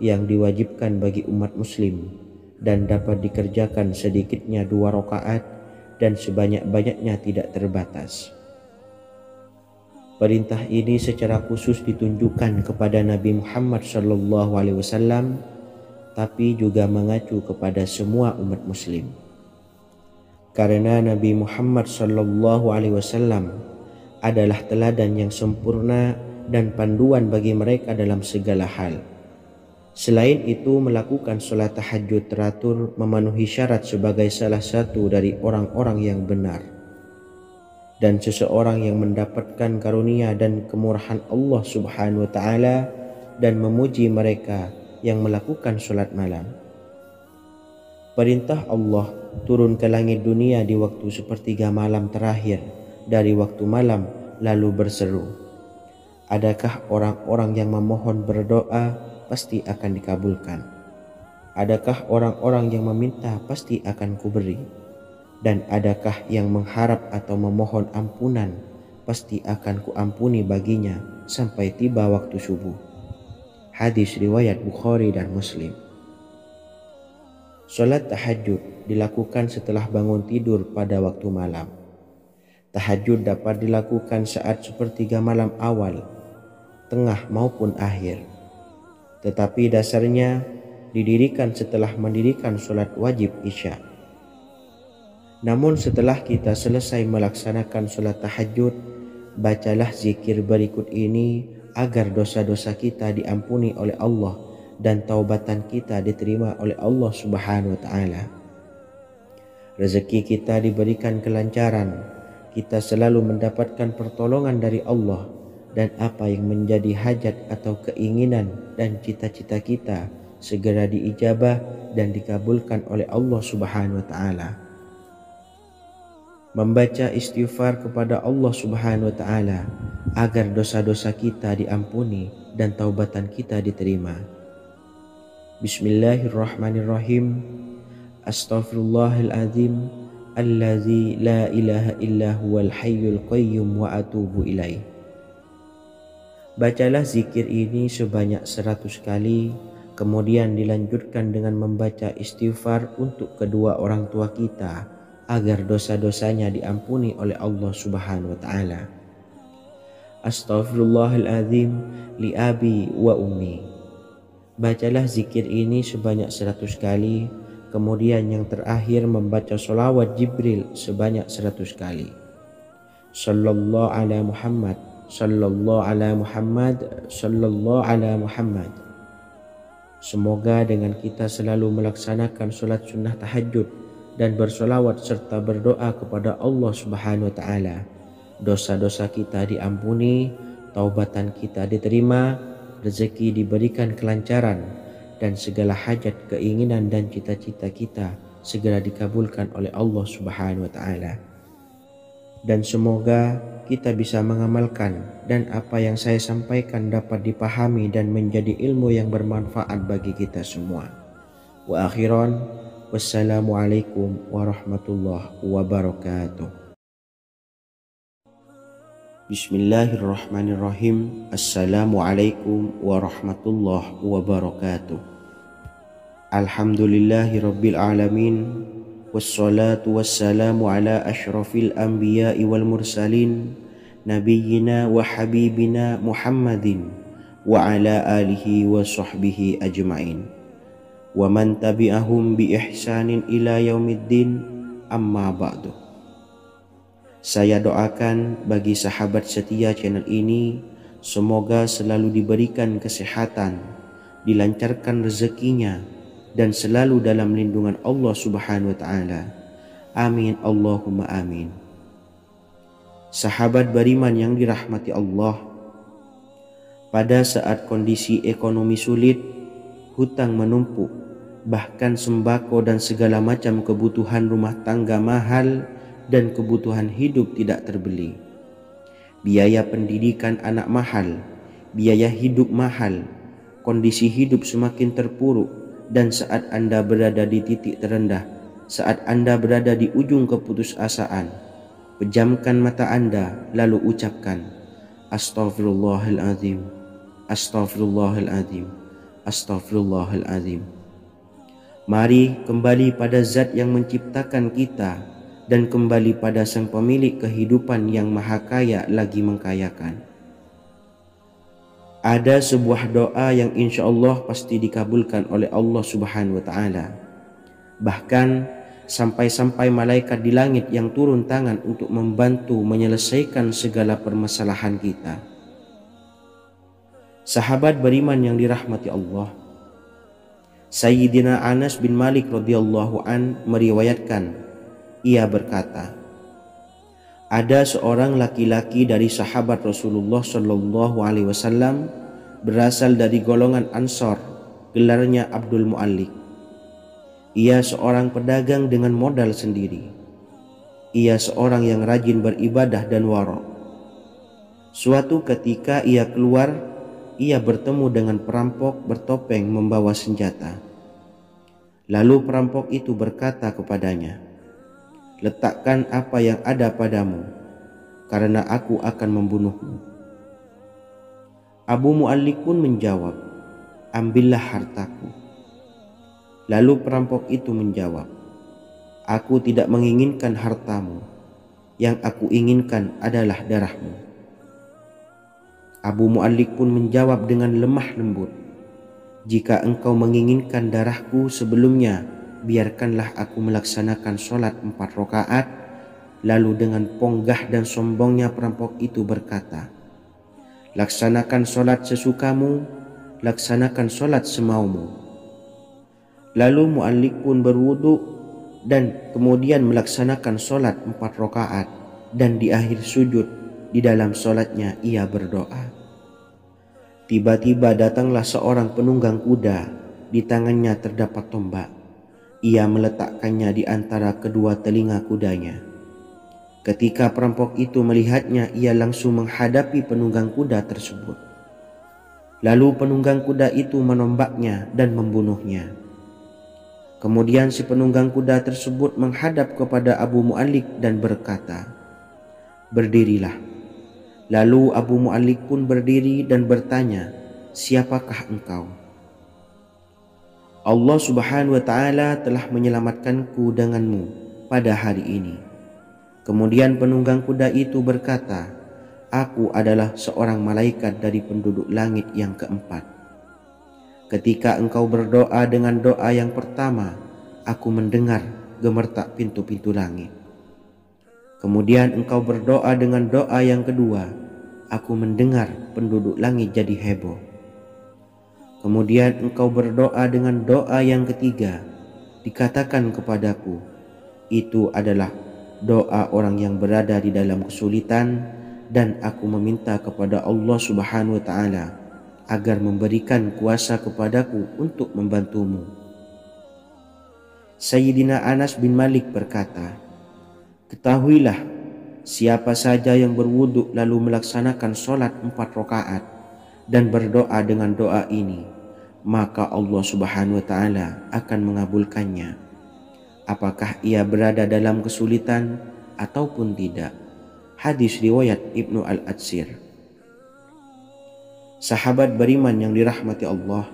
Speaker 1: yang diwajibkan bagi umat muslim dan dapat dikerjakan sedikitnya 2 rakaat dan sebanyak-banyaknya tidak terbatas. Perintah ini secara khusus ditunjukkan kepada Nabi Muhammad SAW, tapi juga mengacu kepada semua umat muslim. Karena Nabi Muhammad SAW adalah teladan yang sempurna dan panduan bagi mereka dalam segala hal. Selain itu, melakukan sholat tahajud teratur memenuhi syarat sebagai salah satu dari orang-orang yang benar. Dan seseorang yang mendapatkan karunia dan kemurahan Allah Subhanahu wa ta'ala dan memuji mereka yang melakukan sholat malam. Perintah Allah turun ke langit dunia di waktu sepertiga malam terakhir dari waktu malam lalu berseru, adakah orang-orang yang memohon berdoa pasti akan dikabulkan? Adakah orang-orang yang meminta pasti akan kuberi? Dan adakah yang mengharap atau memohon ampunan pasti akan kuampuni baginya sampai tiba waktu subuh? Hadis riwayat Bukhari dan Muslim. Salat tahajud dilakukan setelah bangun tidur pada waktu malam. Tahajud dapat dilakukan saat sepertiga malam awal, tengah maupun akhir. Tetapi dasarnya didirikan setelah mendirikan sholat wajib isya. Namun setelah kita selesai melaksanakan sholat tahajud, bacalah zikir berikut ini agar dosa-dosa kita diampuni oleh Allah dan taubatan kita diterima oleh Allah Subhanahu wa ta'ala. Rezeki kita diberikan kelancaran, kita selalu mendapatkan pertolongan dari Allah, dan apa yang menjadi hajat atau keinginan dan cita-cita kita segera diijabah dan dikabulkan oleh Allah Subhanahu wa ta'ala. Membaca istighfar kepada Allah Subhanahu wa ta'ala agar dosa-dosa kita diampuni dan taubatan kita diterima. Bismillahirrahmanirrahim. Astaghfirullahaladzim allazi la ilaha illa huwal hayyul qayyum wa atubu ilaih. Bacalah zikir ini sebanyak 100 kali, kemudian dilanjutkan dengan membaca istighfar untuk kedua orang tua kita agar dosa-dosanya diampuni oleh Allah Subhanahu wa ta'ala. Astaghfirullahaladzim li abi wa ummi. Bacalah zikir ini sebanyak 100 kali, kemudian yang terakhir membaca sholawat Jibril sebanyak 100 kali. Sallallahu ala Muhammad, sallallahu ala Muhammad, sallallahu ala Muhammad. Semoga dengan kita selalu melaksanakan sholat sunnah tahajud dan bersolawat serta berdoa kepada Allah Subhanahu wa Ta'ala, dosa-dosa kita diampuni, taubatan kita diterima, rezeki diberikan kelancaran, dan segala hajat, keinginan dan cita-cita kita segera dikabulkan oleh Allah Subhanahu wa Ta'ala. Dan semoga kita bisa mengamalkan dan apa yang saya sampaikan dapat dipahami dan menjadi ilmu yang bermanfaat bagi kita semua. Wa akhiran, wassalamualaikum warahmatullahi wabarakatuh. Bismillahirrahmanirrahim. Assalamualaikum warahmatullahi wabarakatuh. Alhamdulillahi rabbil alamin. Wassalatu wassalamu ala ashrafil anbiya'i wal mursalin, nabiyyina wa habibina Muhammadin wa ala alihi wa sahbihi ajma'in wa man tabi'ahum bi ihsanin ila yaumiddin, amma ba'du. Saya doakan bagi sahabat setia channel ini, semoga selalu diberikan kesehatan, dilancarkan rezekinya, dan selalu dalam lindungan Allah Subhanahu wa Ta'ala. Amin Allahumma amin. Sahabat beriman yang dirahmati Allah, pada saat kondisi ekonomi sulit, hutang menumpuk, bahkan sembako dan segala macam kebutuhan rumah tangga mahal dan kebutuhan hidup tidak terbeli, biaya pendidikan anak mahal, biaya hidup mahal, kondisi hidup semakin terpuruk. Dan saat Anda berada di titik terendah, saat Anda berada di ujung keputusasaan, pejamkan mata Anda lalu ucapkan Astaghfirullahaladzim, Astaghfirullahaladzim, Astaghfirullahaladzim. Mari kembali pada Zat yang menciptakan kita dan kembali pada Sang Pemilik kehidupan yang Maha Kaya lagi mengkayakan. Ada sebuah doa yang insya Allah pasti dikabulkan oleh Allah Subhanahu wa Ta'ala. Bahkan sampai-sampai malaikat di langit yang turun tangan untuk membantu menyelesaikan segala permasalahan kita. Sahabat beriman yang dirahmati Allah, Sayyidina Anas bin Malik radhiyallahu an meriwayatkan, ia berkata, ada seorang laki-laki dari sahabat Rasulullah Shallallahu Alaihi Wasallam berasal dari golongan Ansor, gelarnya Abdul Mu'allik. Ia seorang pedagang dengan modal sendiri. Ia seorang yang rajin beribadah dan wara'. Suatu ketika ia keluar, ia bertemu dengan perampok bertopeng membawa senjata. Lalu perampok itu berkata kepadanya, letakkan apa yang ada padamu, karena aku akan membunuhmu. Abu Mu'allik pun menjawab, ambillah hartaku. Lalu perampok itu menjawab, aku tidak menginginkan hartamu, yang aku inginkan adalah darahmu. Abu Mu'allik pun menjawab dengan lemah lembut, jika engkau menginginkan darahku sebelumnya, biarkanlah aku melaksanakan sholat 4 rakaat. Lalu dengan ponggah dan sombongnya perampok itu berkata, laksanakan sholat sesukamu, laksanakan sholat semaumu. Lalu Mu'allik pun berwudu dan kemudian melaksanakan sholat 4 rakaat, dan di akhir sujud di dalam sholatnya ia berdoa. Tiba-tiba datanglah seorang penunggang kuda, di tangannya terdapat tombak. Ia meletakkannya di antara kedua telinga kudanya. Ketika perampok itu melihatnya, ia langsung menghadapi penunggang kuda tersebut. Lalu penunggang kuda itu menombaknya dan membunuhnya. Kemudian si penunggang kuda tersebut menghadap kepada Abu Mu'allik dan berkata, berdirilah. Lalu Abu Mu'allik pun berdiri dan bertanya, siapakah engkau? Allah Subhanahu wa Ta'ala telah menyelamatkanku denganmu pada hari ini. Kemudian penunggang kuda itu berkata, aku adalah seorang malaikat dari penduduk langit yang keempat. Ketika engkau berdoa dengan doa yang pertama, aku mendengar gemertak pintu-pintu langit. Kemudian engkau berdoa dengan doa yang kedua, aku mendengar penduduk langit jadi heboh. Kemudian engkau berdoa dengan doa yang ketiga. Dikatakan kepadaku, itu adalah doa orang yang berada di dalam kesulitan, dan aku meminta kepada Allah Subhanahu wa Ta'ala agar memberikan kuasa kepadaku untuk membantumu. Sayyidina Anas bin Malik berkata, ketahuilah, siapa saja yang berwudu lalu melaksanakan sholat 4 rakaat dan berdoa dengan doa ini, maka Allah Subhanahu wa Ta'ala akan mengabulkannya, apakah ia berada dalam kesulitan ataupun tidak. Hadis riwayat Ibnu Al-Atsir. Sahabat beriman yang dirahmati Allah,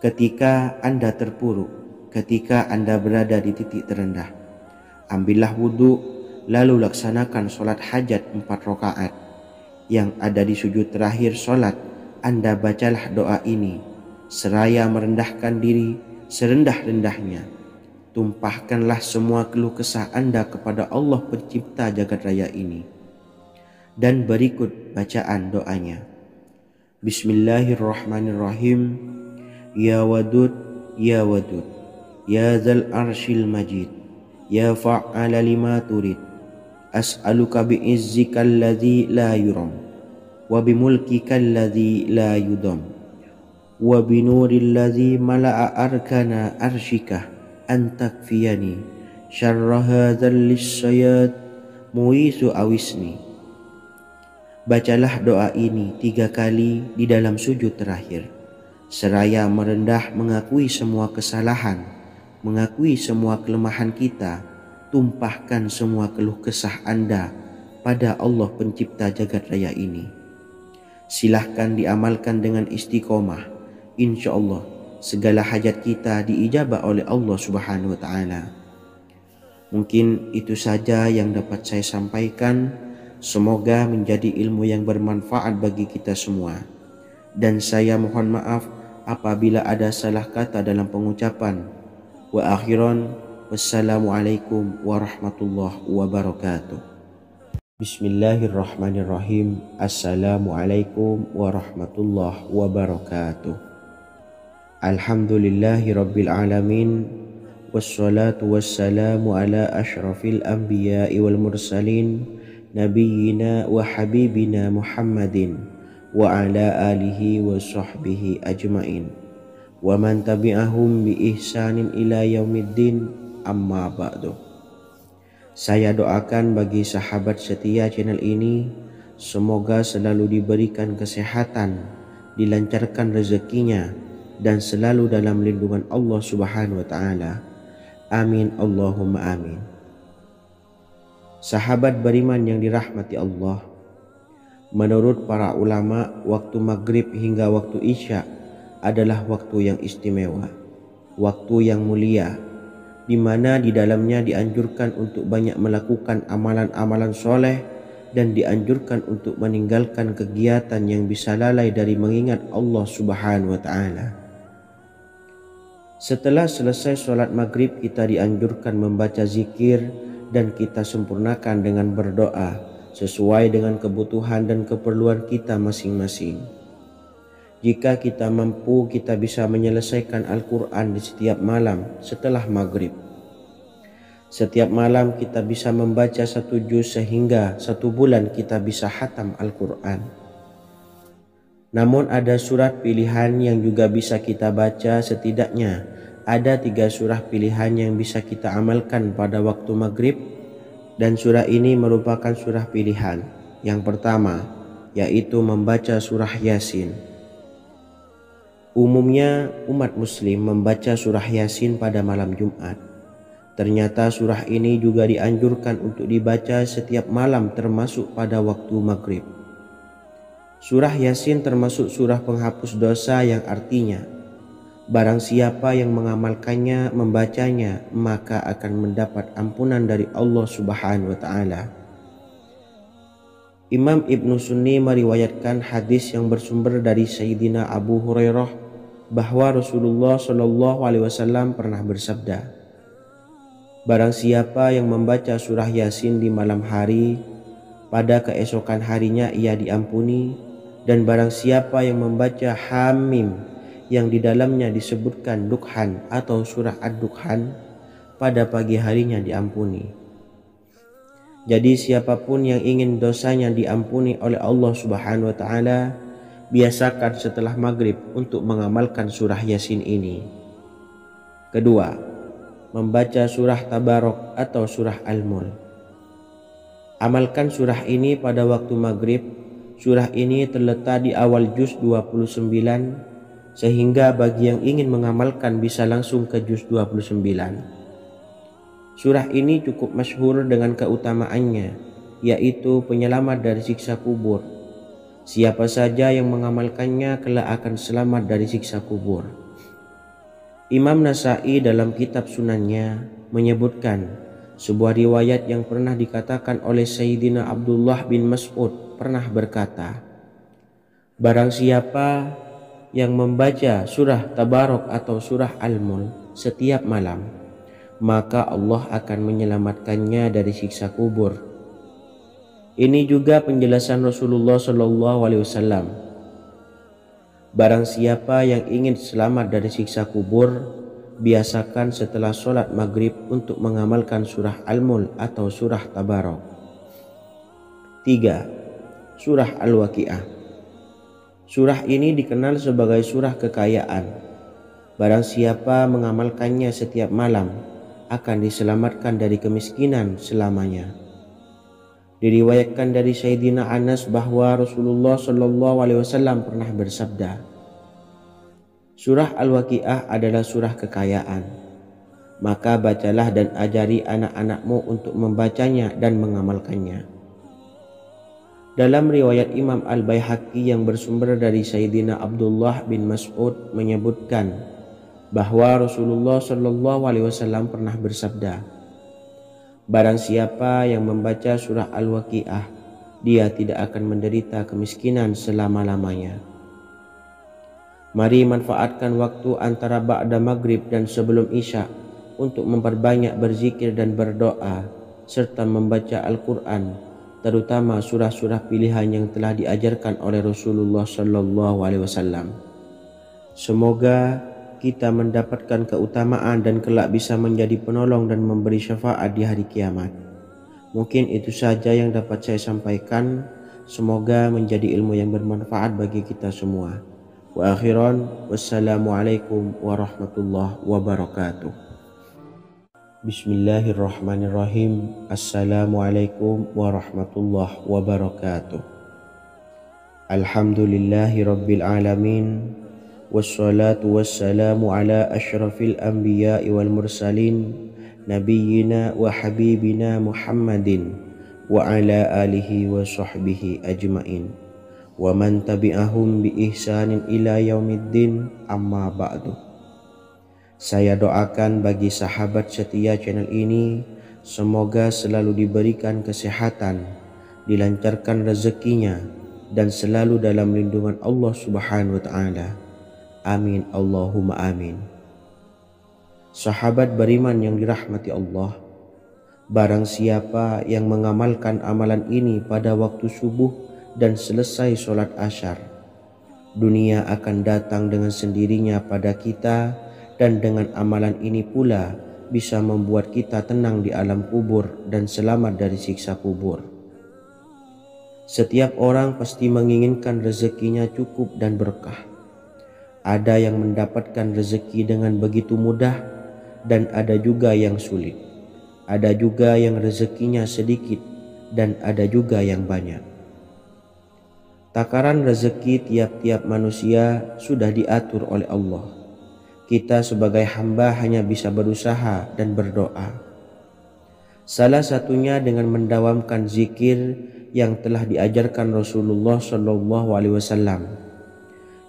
Speaker 1: ketika Anda terpuruk, ketika Anda berada di titik terendah, ambillah wudu lalu laksanakan sholat hajat 4 rakaat. Yang ada di sujud terakhir sholat, Anda bacalah doa ini seraya merendahkan diri serendah-rendahnya. Tumpahkanlah semua keluh kesah Anda kepada Allah pencipta jagat raya ini. Dan berikut bacaan doanya. Bismillahirrahmanirrahim. Ya Wadud, Ya Wadud, Ya Dzal Arsyil Majid, Ya Fa'ala lima turid, as'aluka bi'izzika alladzi la yuram, wa bimulkika alladzi la yudam, wa binuril ladzi mala'a arkana arsyika an takfiyani syarra hadzal lisyayat muisu awisni. Bacalah doa ini 3 kali di dalam sujud terakhir, seraya merendah mengakui semua kesalahan, mengakui semua kelemahan kita. Tumpahkan semua keluh kesah Anda pada Allah pencipta jagat raya ini. Silahkan diamalkan dengan istiqomah. Insya Allah segala hajat kita diijabah oleh Allah Subhanahu wa Ta'ala. Mungkin itu saja yang dapat saya sampaikan. Semoga menjadi ilmu yang bermanfaat bagi kita semua. Dan saya mohon maaf apabila ada salah kata dalam pengucapan. Wa akhiran, wassalamualaikum warahmatullahi wabarakatuh. Bismillahirrahmanirrahim. Assalamualaikum warahmatullahi wabarakatuh. Alhamdulillahi rabbil alamin, wassalatu wassalamu ala ashrafil anbiya'i wal mursalin, nabiyyina wa habibina Muhammadin wa ala alihi wa sahbihi ajmain, wa man tabi'ahum bi ihsanin ila yaumiddin. Amma ba'du. Saya doakan bagi sahabat setia channel ini, semoga selalu diberikan kesehatan, dilancarkan rezekinya, dan selalu dalam lindungan Allah Subhanahu wa Ta'ala. Amin Allahumma amin. Sahabat beriman yang dirahmati Allah, menurut para ulama, waktu maghrib hingga waktu isya adalah waktu yang istimewa, waktu yang mulia, di mana di dalamnya dianjurkan untuk banyak melakukan amalan-amalan soleh dan dianjurkan untuk meninggalkan kegiatan yang bisa lalai dari mengingat Allah Subhanahu wa Ta'ala. Setelah selesai sholat maghrib, kita dianjurkan membaca zikir dan kita sempurnakan dengan berdoa sesuai dengan kebutuhan dan keperluan kita masing-masing. Jika kita mampu, kita bisa menyelesaikan Al-Quran di setiap malam setelah maghrib. Setiap malam kita bisa membaca 1 juz sehingga 1 bulan kita bisa khatam Al-Quran. Namun ada surat pilihan yang juga bisa kita baca. Setidaknya ada 3 surah pilihan yang bisa kita amalkan pada waktu maghrib, dan surah ini merupakan surah pilihan. Yang pertama yaitu membaca surah Yasin. Umumnya umat muslim membaca surah Yasin pada malam Jumat. Ternyata surah ini juga dianjurkan untuk dibaca setiap malam termasuk pada waktu maghrib. Surah Yasin termasuk surah penghapus dosa yang artinya barang siapa yang mengamalkannya, membacanya, maka akan mendapat ampunan dari Allah Subhanahu wa Ta'ala. Imam Ibnu Sunni meriwayatkan hadis yang bersumber dari Sayyidina Abu Hurairah bahwa Rasulullah SAW pernah bersabda, barang siapa yang membaca surah Yasin di malam hari, pada keesokan harinya ia diampuni Dan barang siapa yang membaca Hamim yang di dalamnya disebutkan Dukhan atau surah Ad-Dukhan pada pagi harinya diampuni. Jadi siapapun yang ingin dosanya diampuni oleh Allah Subhanahu wa taala, biasakan setelah maghrib untuk mengamalkan surah Yasin ini. Kedua, membaca surah Tabarok atau surah Al-Mulk. Amalkan surah ini pada waktu maghrib. Surah ini terletak di awal juz 29, sehingga bagi yang ingin mengamalkan bisa langsung ke juz 29. Surah ini cukup masyhur dengan keutamaannya, yaitu penyelamat dari siksa kubur. Siapa saja yang mengamalkannya kelak akan selamat dari siksa kubur. Imam Nasa'i dalam kitab Sunannya menyebutkan sebuah riwayat yang pernah dikatakan oleh Sayyidina Abdullah bin Mas'ud pernah berkata, barang siapa yang membaca surah Tabarok atau surah Al-Mulk setiap malam, maka Allah akan menyelamatkannya dari siksa kubur. Ini juga penjelasan Rasulullah SAW. Barang siapa yang ingin selamat dari siksa kubur, biasakan setelah sholat maghrib untuk mengamalkan surah Al-Mulk atau surah Tabarok. 3. Surah Al-Waqiah. Surah ini dikenal sebagai surah kekayaan. Barang siapa mengamalkannya setiap malam akan diselamatkan dari kemiskinan selamanya. Diriwayatkan dari Sayyidina Anas bahwa Rasulullah SAW pernah bersabda, surah Al-Waqiah adalah surah kekayaan. Maka bacalah dan ajari anak-anakmu untuk membacanya dan mengamalkannya. Dalam riwayat Imam Al-Baihaqi yang bersumber dari Sayyidina Abdullah bin Mas'ud menyebutkan bahwa Rasulullah SAW pernah bersabda, barang siapa yang membaca surah Al-Waqiah, dia tidak akan menderita kemiskinan selama-lamanya. Mari manfaatkan waktu antara ba'da maghrib dan sebelum isya untuk memperbanyak berzikir dan berdoa serta membaca Al-Quran, terutama surah-surah pilihan yang telah diajarkan oleh Rasulullah SAW. Semoga kita mendapatkan keutamaan dan kelak bisa menjadi penolong dan memberi syafaat di hari kiamat. Mungkin itu saja yang dapat saya sampaikan. Semoga menjadi ilmu yang bermanfaat bagi kita semua. Wa akhiran, wassalamualaikum warahmatullahi wabarakatuh. Bismillahirrahmanirrahim. Assalamualaikum warahmatullahi wabarakatuh. Alhamdulillahi rabbil alamin. Wassalatu wassalamu ala ashrafil anbiya'i wal mursalin, nabiyyina wa habibina Muhammadin wa ala alihi wa sahbihi ajmain, wa man tabi'ahum bi ihsanin ila yaumiddin, amma ba'du. Saya doakan bagi sahabat setia channel ini, semoga selalu diberikan kesehatan, dilancarkan rezekinya, dan selalu dalam lindungan Allah Subhanahu wa ta'ala. Amin Allahumma amin. Sahabat beriman yang dirahmati Allah, barang siapa yang mengamalkan amalan ini pada waktu subuh dan selesai sholat asyar, dunia akan datang dengan sendirinya pada kita, dan dengan amalan ini pula bisa membuat kita tenang di alam kubur dan selamat dari siksa kubur. Setiap orang pasti menginginkan rezekinya cukup dan berkah. Ada yang mendapatkan rezeki dengan begitu mudah dan ada juga yang sulit. Ada juga yang rezekinya sedikit dan ada juga yang banyak. Takaran rezeki tiap-tiap manusia sudah diatur oleh Allah. Kita sebagai hamba hanya bisa berusaha dan berdoa. Salah satunya dengan mendawamkan zikir yang telah diajarkan Rasulullah SAW,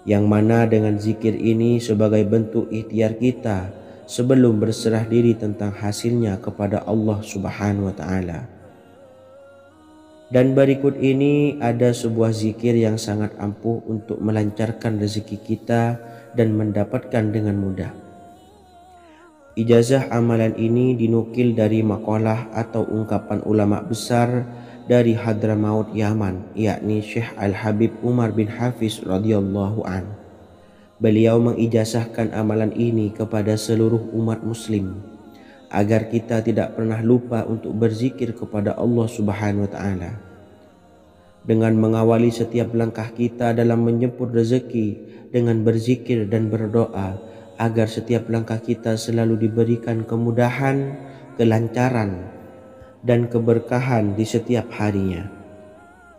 Speaker 1: yang mana dengan zikir ini sebagai bentuk ikhtiar kita sebelum berserah diri tentang hasilnya kepada Allah Subhanahu wa ta'ala. Dan berikut ini ada sebuah zikir yang sangat ampuh untuk melancarkan rezeki kita dan mendapatkan dengan mudah. Ijazah amalan ini dinukil dari makalah atau ungkapan ulama besar dari Hadramaut Yaman, yakni Syekh Al-Habib Umar bin Hafiz radhiyallahu an. Beliau mengijazahkan amalan ini kepada seluruh umat muslim agar kita tidak pernah lupa untuk berzikir kepada Allah Subhanahu wa taala. Dengan mengawali setiap langkah kita dalam menjemput rezeki dengan berzikir dan berdoa agar setiap langkah kita selalu diberikan kemudahan, kelancaran, dan keberkahan di setiap harinya.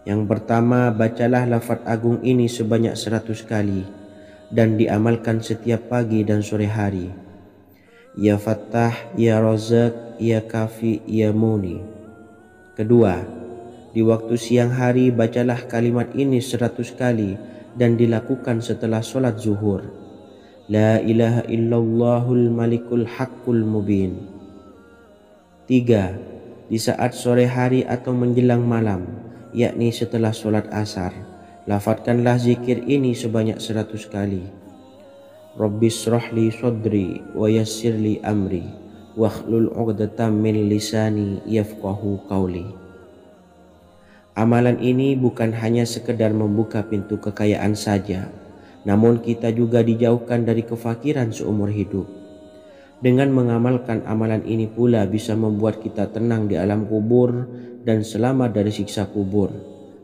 Speaker 1: Yang pertama, bacalah lafaz agung ini sebanyak 100 kali dan diamalkan setiap pagi dan sore hari. Ya Fattah, Ya Razak, Ya Kafi, Ya Muni. Kedua, di waktu siang hari bacalah kalimat ini 100 kali dan dilakukan setelah sholat zuhur. La ilaha illallahul malikul haqqul mubin. 3. Di saat sore hari atau menjelang malam, yakni setelah sholat asar, lafadzkanlah zikir ini sebanyak 100 kali. Rabbis shrahli sodri wa yassirli amri wakhlul 'uqdatam min lisani yafqahu qawli. Amalan ini bukan hanya sekedar membuka pintu kekayaan saja, namun kita juga dijauhkan dari kefakiran seumur hidup. Dengan mengamalkan amalan ini pula bisa membuat kita tenang di alam kubur dan selamat dari siksa kubur,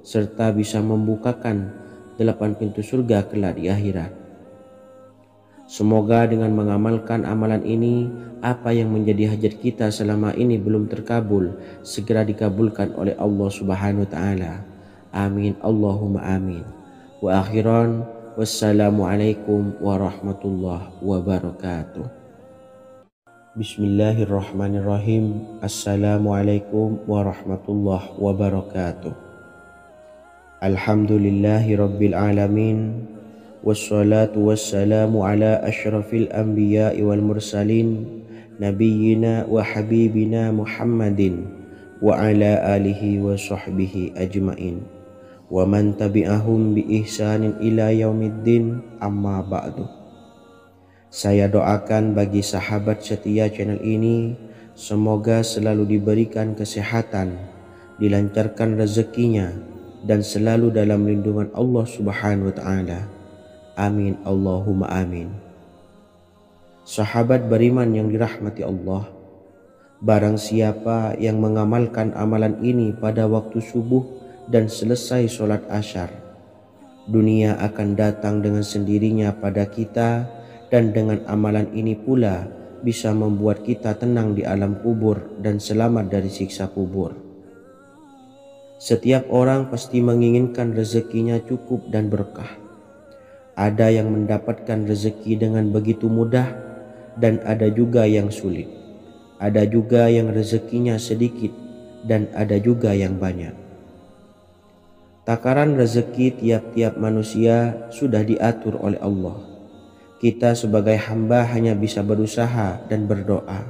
Speaker 1: serta bisa membukakan 8 pintu surga kelak di akhirat. Semoga dengan mengamalkan amalan ini, apa yang menjadi hajat kita selama ini belum terkabul, segera dikabulkan oleh Allah Subhanahu wa taala. Amin Allahumma amin. Wa akhiran, wassalamualaikum warahmatullahi wabarakatuh. Bismillahirrahmanirrahim. Assalamualaikum warahmatullahi wabarakatuh. Alhamdulillahi rabbil alamin. Wassalatu wassalamu ala ashrafil anbiya'i wal mursalin nabiyyina wa habibina Muhammadin wa ala alihi wa sahbihi ajmain wa man tabi'ahum bi ihsanin ila yaumiddin, amma ba'du. Saya doakan bagi sahabat setia channel ini, semoga selalu diberikan kesehatan, dilancarkan rezekinya, dan selalu dalam lindungan Allah Subhanahu wa taala. Amin Allahumma amin. Sahabat beriman yang dirahmati Allah, barang siapa yang mengamalkan amalan ini pada waktu subuh dan selesai sholat asyar, dunia akan datang dengan sendirinya pada kita, dan dengan amalan ini pula bisa membuat kita tenang di alam kubur dan selamat dari siksa kubur. Setiap orang pasti menginginkan rezekinya cukup dan berkah. Ada yang mendapatkan rezeki dengan begitu mudah dan ada juga yang sulit. Ada juga yang rezekinya sedikit dan ada juga yang banyak. Takaran rezeki tiap-tiap manusia sudah diatur oleh Allah. Kita sebagai hamba hanya bisa berusaha dan berdoa.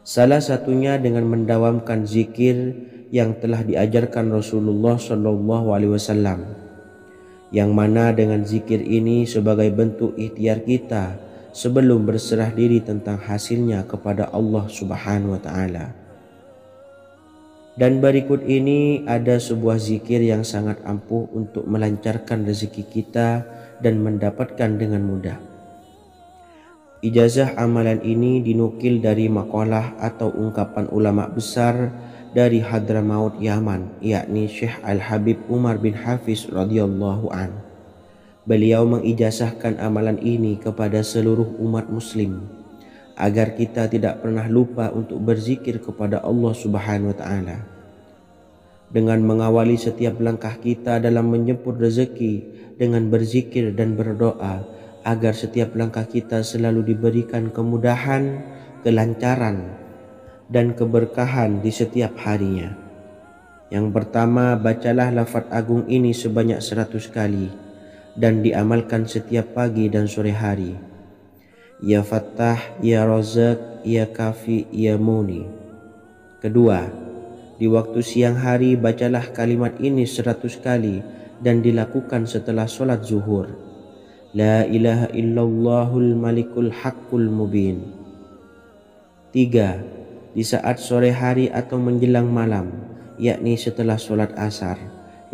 Speaker 1: Salah satunya dengan mendawamkan zikir yang telah diajarkan Rasulullah SAW. Yang mana dengan zikir ini sebagai bentuk ikhtiar kita sebelum berserah diri tentang hasilnya kepada Allah Subhanahu wa taala. Dan berikut ini ada sebuah zikir yang sangat ampuh untuk melancarkan rezeki kita dan mendapatkan dengan mudah. Ijazah amalan ini dinukil dari makalah atau ungkapan ulama besar dari Hadramaut Yaman, yakni Syekh Al-Habib Umar bin Hafiz radhiyallahu an. Beliau mengijazahkan amalan ini kepada seluruh umat muslim agar kita tidak pernah lupa untuk berzikir kepada Allah Subhanahu wa taala. Dengan mengawali setiap langkah kita dalam menjemput rezeki dengan berzikir dan berdoa agar setiap langkah kita selalu diberikan kemudahan, kelancaran, dan keberkahan di setiap harinya. Yang pertama, bacalah lafaz agung ini sebanyak 100 kali dan diamalkan setiap pagi dan sore hari. Ya Fattah, Ya Razak, Ya Kafi, Ya Muni. Kedua, di waktu siang hari bacalah kalimat ini 100 kali dan dilakukan setelah sholat zuhur. La ilaha illallahul malikul haqqul mubin. 3. Di saat sore hari atau menjelang malam, yakni setelah sholat asar.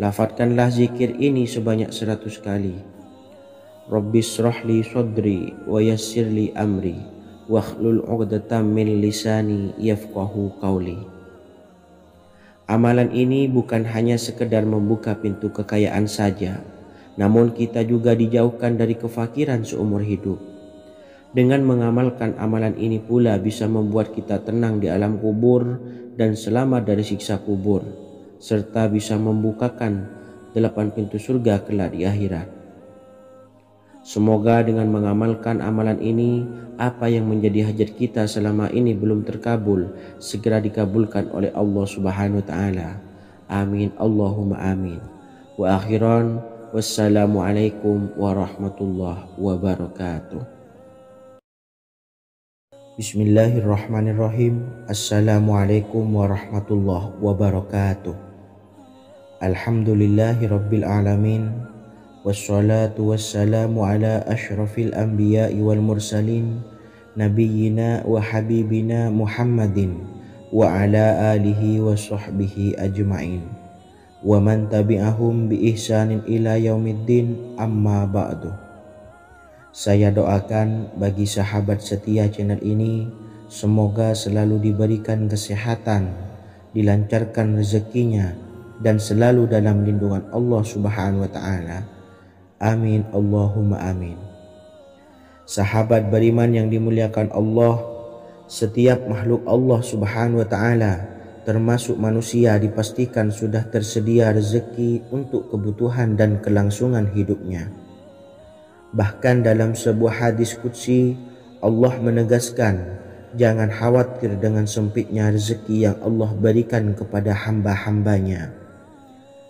Speaker 1: Lafadzkanlah zikir ini sebanyak 100 kali. Rabbishrahli sadri wa yassirli amri wakhlul 'uqdatam min lisani yafqahu qawli. Amalan ini bukan hanya sekedar membuka pintu kekayaan saja, namun kita juga dijauhkan dari kefakiran seumur hidup. Dengan mengamalkan amalan ini pula bisa membuat kita tenang di alam kubur dan selamat dari siksa kubur, serta bisa membukakan 8 pintu surga kelak di akhirat. Semoga dengan mengamalkan amalan ini, apa yang menjadi hajat kita selama ini belum terkabul, segera dikabulkan oleh Allah Subhanahu wa Ta'ala. Amin, Allahumma amin. Wa akhiran, wassalamualaikum warahmatullahi wabarakatuh. Bismillahirrahmanirrahim. Assalamualaikum warahmatullahi wabarakatuh. Alhamdulillahi rabbil alamin. Wassalatu wassalamu ala ashrafil anbiya'i wal mursalin, nabiyyina wa habibina Muhammadin wa ala alihi wa sahbihi ajma'in wa man tabi'ahum bi ihsanin ila yaumiddin, amma ba'du. Saya doakan bagi sahabat setia channel ini, semoga selalu diberikan kesehatan, dilancarkan rezekinya, dan selalu dalam lindungan Allah Subhanahu wa Ta'ala. Amin, Allahumma amin. Sahabat beriman yang dimuliakan Allah, setiap makhluk Allah Subhanahu wa Ta'ala, termasuk manusia, dipastikan sudah tersedia rezeki untuk kebutuhan dan kelangsungan hidupnya. Bahkan dalam sebuah hadis qudsi, Allah menegaskan, jangan khawatir dengan sempitnya rezeki yang Allah berikan kepada hamba-hambanya.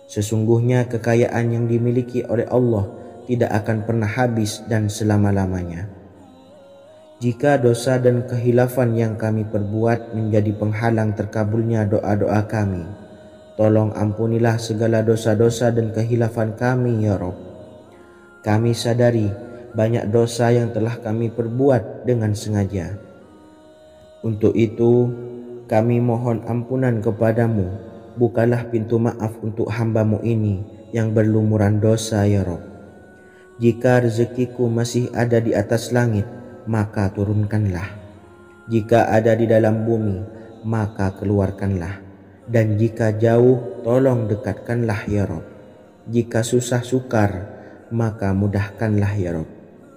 Speaker 1: Sesungguhnya kekayaan yang dimiliki oleh Allah tidak akan pernah habis dan selama-lamanya. Jika dosa dan kehilafan yang kami perbuat menjadi penghalang terkabulnya doa-doa kami, tolong ampunilah segala dosa-dosa dan kehilafan kami ya Rabb. Kami sadari banyak dosa yang telah kami perbuat dengan sengaja. Untuk itu kami mohon ampunan kepadamu. Bukalah pintu maaf untuk hamba-Mu ini yang berlumuran dosa ya Rabb. Jika rezekiku masih ada di atas langit, maka turunkanlah. Jika ada di dalam bumi, maka keluarkanlah. Dan jika jauh, tolong dekatkanlah ya Rabb. Jika susah sukar, maka mudahkanlah ya Rabb,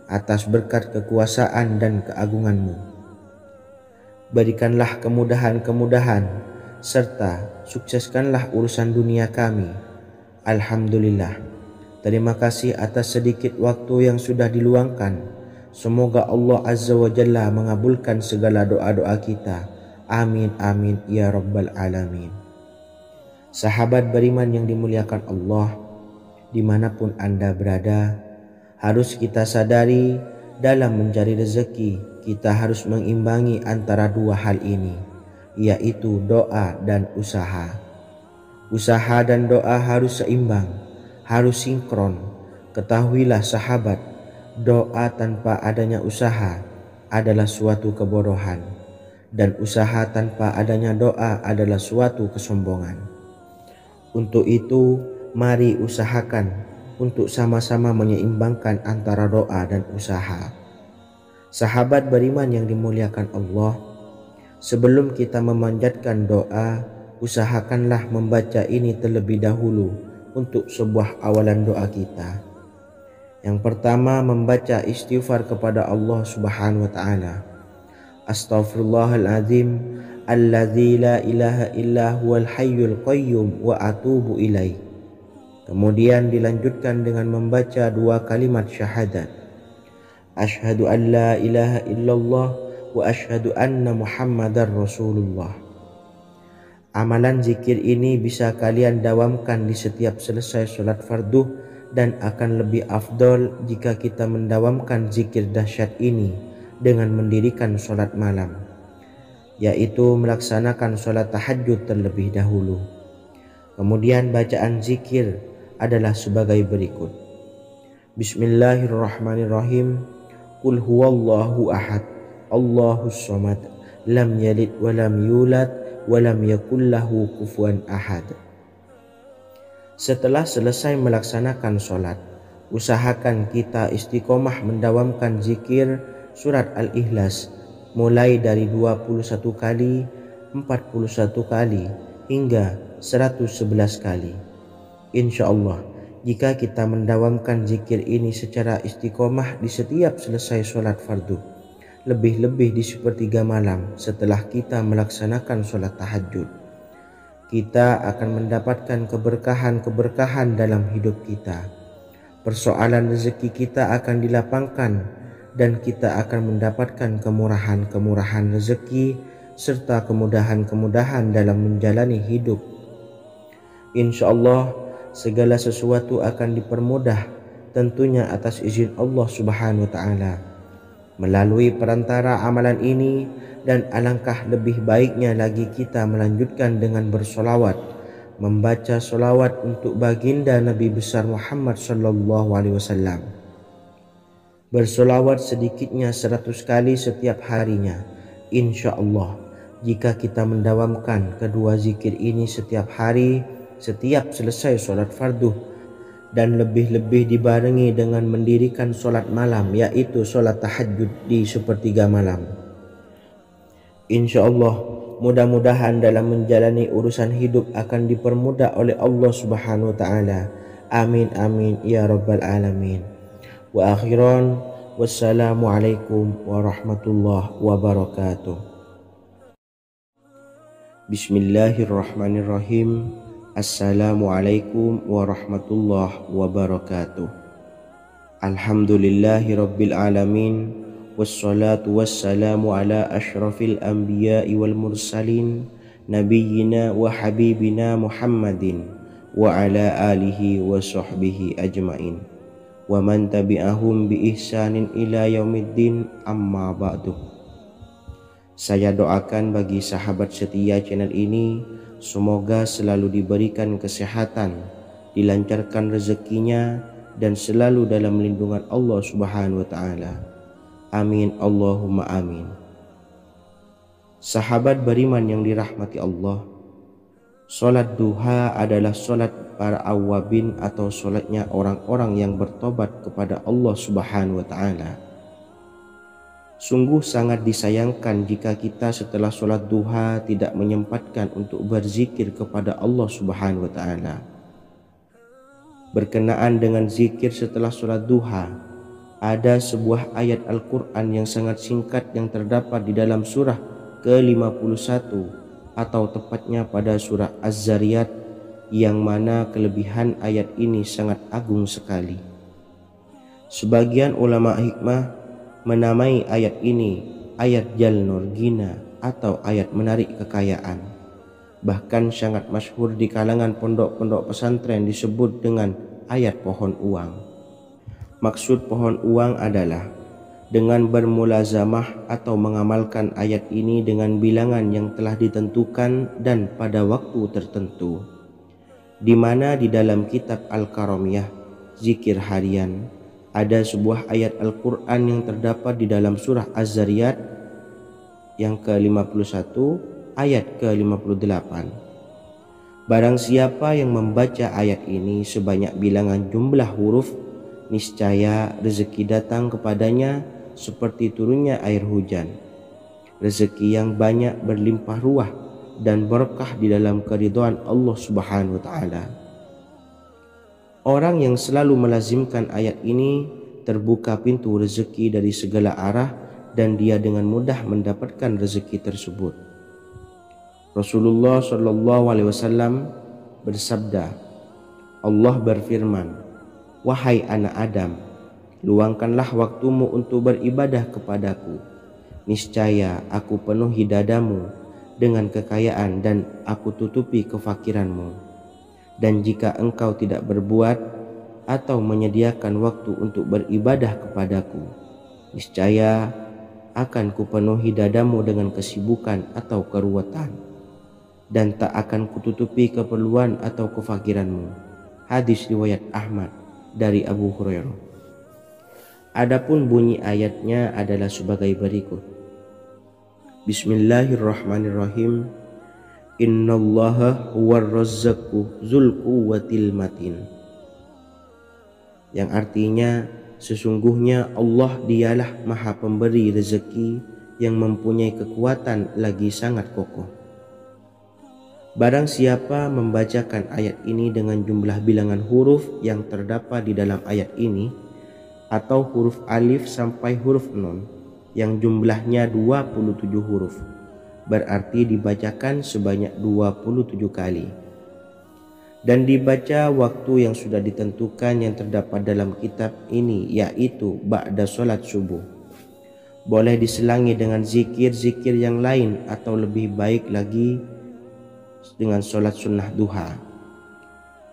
Speaker 1: atas berkat kekuasaan dan keagungan-Mu. Berikanlah kemudahan-kemudahan, serta sukseskanlah urusan dunia kami. Alhamdulillah. Terima kasih atas sedikit waktu yang sudah diluangkan. Semoga Allah Azza wa Jalla mengabulkan segala doa-doa kita. Amin amin ya rabbal alamin. Sahabat beriman yang dimuliakan Allah, dimanapun Anda berada, harus kita sadari dalam mencari rezeki kita harus mengimbangi antara dua hal ini, yaitu doa dan usaha. Usaha dan doa harus seimbang, harus sinkron. Ketahuilah sahabat, doa tanpa adanya usaha adalah suatu kebodohan, dan usaha tanpa adanya doa adalah suatu kesombongan. Untuk itu, mari usahakan untuk sama-sama menyeimbangkan antara doa dan usaha. Sahabat beriman yang dimuliakan Allah, sebelum kita memanjatkan doa, usahakanlah membaca ini terlebih dahulu untuk sebuah awalan doa kita. Yang pertama, membaca istighfar kepada Allah Subhanahu wa Ta'ala. Astaghfirullahaladzim alladzi la ilaha illa huwal hayyul qayyum wa atubu ilaih. Kemudian dilanjutkan dengan membaca dua kalimat syahadat. Asyhadu an la ilaha illallah wa asyhadu anna Muhammadar Rasulullah. Amalan zikir ini bisa kalian dawamkan di setiap selesai sholat fardu, dan akan lebih afdol jika kita mendawamkan zikir dahsyat ini dengan mendirikan sholat malam, yaitu melaksanakan sholat tahajud terlebih dahulu. Kemudian bacaan zikir adalah sebagai berikut. Bismillahirrahmanirrahim. Qul huwallahu ahad, Allahus samad, lam yalid wa lam yulad wa lam yakul lahu kufuwan ahad. Setelah selesai melaksanakan sholat, usahakan kita istiqomah mendawamkan zikir surat Al-Ikhlas mulai dari 21 kali, 41 kali, hingga 111 kali. Insya Allah, jika kita mendawamkan zikir ini secara istiqomah di setiap selesai sholat fardu, lebih-lebih di sepertiga malam setelah kita melaksanakan sholat tahajud, kita akan mendapatkan keberkahan-keberkahan dalam hidup kita. Persoalan rezeki kita akan dilapangkan dan kita akan mendapatkan kemurahan-kemurahan rezeki serta kemudahan-kemudahan dalam menjalani hidup. Insya Allah segala sesuatu akan dipermudah, tentunya atas izin Allah Subhanahu wa Ta'ala. Melalui perantara amalan ini, dan alangkah lebih baiknya lagi kita melanjutkan dengan bersolawat, membaca solawat untuk baginda Nabi besar Muhammad sallallahu alaihi wasallam. Bersolawat sedikitnya 100 kali setiap harinya. Insya Allah, jika kita mendawamkan kedua zikir ini setiap hari, setiap selesai sholat fardu, dan lebih-lebih dibarengi dengan mendirikan sholat malam, yaitu sholat tahajud di sepertiga malam, insya Allah mudah-mudahan dalam menjalani urusan hidup akan dipermudah oleh Allah Subhanahu wa Ta'ala. Amin amin ya rabbal alamin. Wa akhiran, wassalamualaikum warahmatullahi wabarakatuh. Bismillahirrahmanirrahim. Assalamualaikum warahmatullahi wabarakatuh. Alhamdulillahi rabbil alamin, wassalatu wassalamu ala ashrafil anbiya'i wal mursalin, nabiyyina wa habibina Muhammadin wa ala alihi wa sahbihi ajmain, wa man tabi'ahum bi ihsanin ila yaumiddin, amma ba'du. Saya doakan bagi sahabat setia channel ini, semoga selalu diberikan kesehatan, dilancarkan rezekinya, dan selalu dalam lindungan Allah Subhanahu wa Ta'ala. Amin Allahumma amin. Sahabat beriman yang dirahmati Allah, sholat duha adalah sholat para awabin atau sholatnya orang-orang yang bertobat kepada Allah Subhanahu wa Ta'ala. Sungguh sangat disayangkan jika kita setelah sholat duha tidak menyempatkan untuk berzikir kepada Allah Subhanahu wa Ta'ala. Berkenaan dengan zikir setelah sholat duha, ada sebuah ayat Al-Quran yang sangat singkat yang terdapat di dalam surah ke-51 atau tepatnya pada surah Az-Zariyat, yang mana kelebihan ayat ini sangat agung sekali. Sebagian ulama hikmah menamai ayat ini ayat Jalnur Gina atau ayat menarik kekayaan. Bahkan sangat masyhur di kalangan pondok-pondok pesantren disebut dengan ayat pohon uang. Maksud pohon uang adalah dengan bermulazamah atau mengamalkan ayat ini dengan bilangan yang telah ditentukan dan pada waktu tertentu, di mana di dalam kitab Al-Karamiyah zikir harian ada sebuah ayat Al-Quran yang terdapat di dalam surah Az-Zariyat yang ke-51 ayat ke-58. Barang siapa yang membaca ayat ini sebanyak bilangan jumlah huruf, niscaya rezeki datang kepadanya seperti turunnya air hujan. Rezeki yang banyak berlimpah ruah dan berkah di dalam keridhaan Allah Subhanahu wa Ta'ala. Orang yang selalu melazimkan ayat ini terbuka pintu rezeki dari segala arah dan dia dengan mudah mendapatkan rezeki tersebut. Rasulullah Shallallahu Alaihi Wasallam bersabda, Allah berfirman, wahai anak Adam, luangkanlah waktumu untuk beribadah kepadaku. Niscaya aku penuhi dadamu dengan kekayaan dan aku tutupi kefakiranmu. Dan jika engkau tidak berbuat atau menyediakan waktu untuk beribadah kepadaku, niscaya akan kupenuhi dadamu dengan kesibukan atau keruwetan, dan tak akan kututupi keperluan atau kefakiranmu. Hadis riwayat Ahmad dari Abu Hurairah. Adapun bunyi ayatnya adalah sebagai berikut. Bismillahirrahmanirrahim. Innallaha huwar razzaqu dzul quwwatil matin. Yang artinya sesungguhnya Allah dialah Maha Pemberi rezeki yang mempunyai kekuatan lagi sangat kokoh. Barang siapa membacakan ayat ini dengan jumlah bilangan huruf yang terdapat di dalam ayat ini, atau huruf alif sampai huruf nun yang jumlahnya 27 huruf, berarti dibacakan sebanyak 27 kali. Dan dibaca waktu yang sudah ditentukan yang terdapat dalam kitab ini, yaitu ba'da sholat subuh. Boleh diselangi dengan zikir-zikir yang lain, atau lebih baik lagi dengan sholat sunnah duha.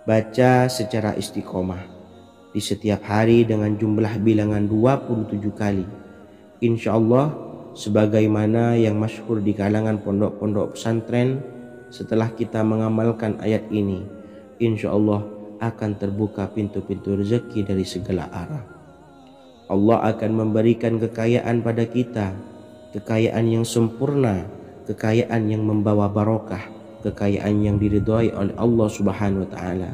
Speaker 1: Baca secara istiqomah di setiap hari dengan jumlah bilangan 27 kali. Insya Allah sebagaimana yang masyhur di kalangan pondok-pondok pesantren, setelah kita mengamalkan ayat ini, insya Allah akan terbuka pintu-pintu rezeki dari segala arah. Allah akan memberikan kekayaan pada kita, kekayaan yang sempurna, kekayaan yang membawa barokah, kekayaan yang diridhai oleh Allah Subhanahu wa taala.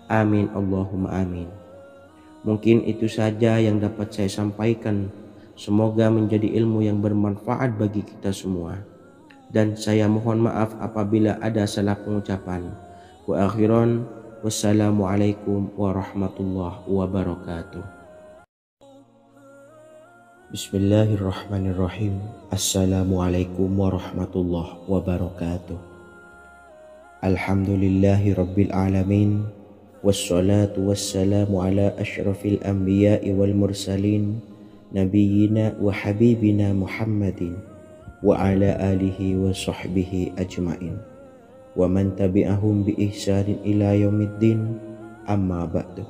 Speaker 1: Amin Allahumma amin. Mungkin itu saja yang dapat saya sampaikan. Semoga menjadi ilmu yang bermanfaat bagi kita semua. Dan saya mohon maaf apabila ada salah pengucapan. Wa akhiran, wassalamualaikum warahmatullahi wabarakatuh. Bismillahirrahmanirrahim. Assalamualaikum warahmatullahi wabarakatuh. Alhamdulillahi rabbil alamin. Wassalatu wassalamu ala ashrafil anbiya'i wal mursalin, nabiyyina wa habibina Muhammadin wa ala alihi wa sahbihi ajmain wa man tabi'ahum bi ihsanin ila yaumiddin, amma ba'du.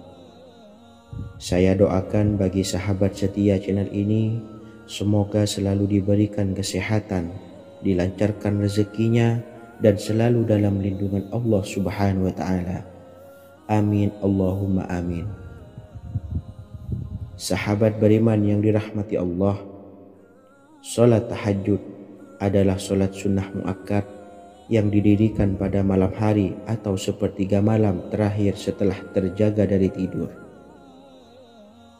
Speaker 1: Saya doakan bagi sahabat setia channel ini, semoga selalu diberikan kesehatan, dilancarkan rezekinya, dan selalu dalam lindungan Allah Subhanahu wa ta'ala. Amin Allahumma amin. Sahabat beriman yang dirahmati Allah, salat tahajud adalah salat sunnah muakkad yang didirikan pada malam hari atau sepertiga malam terakhir setelah terjaga dari tidur.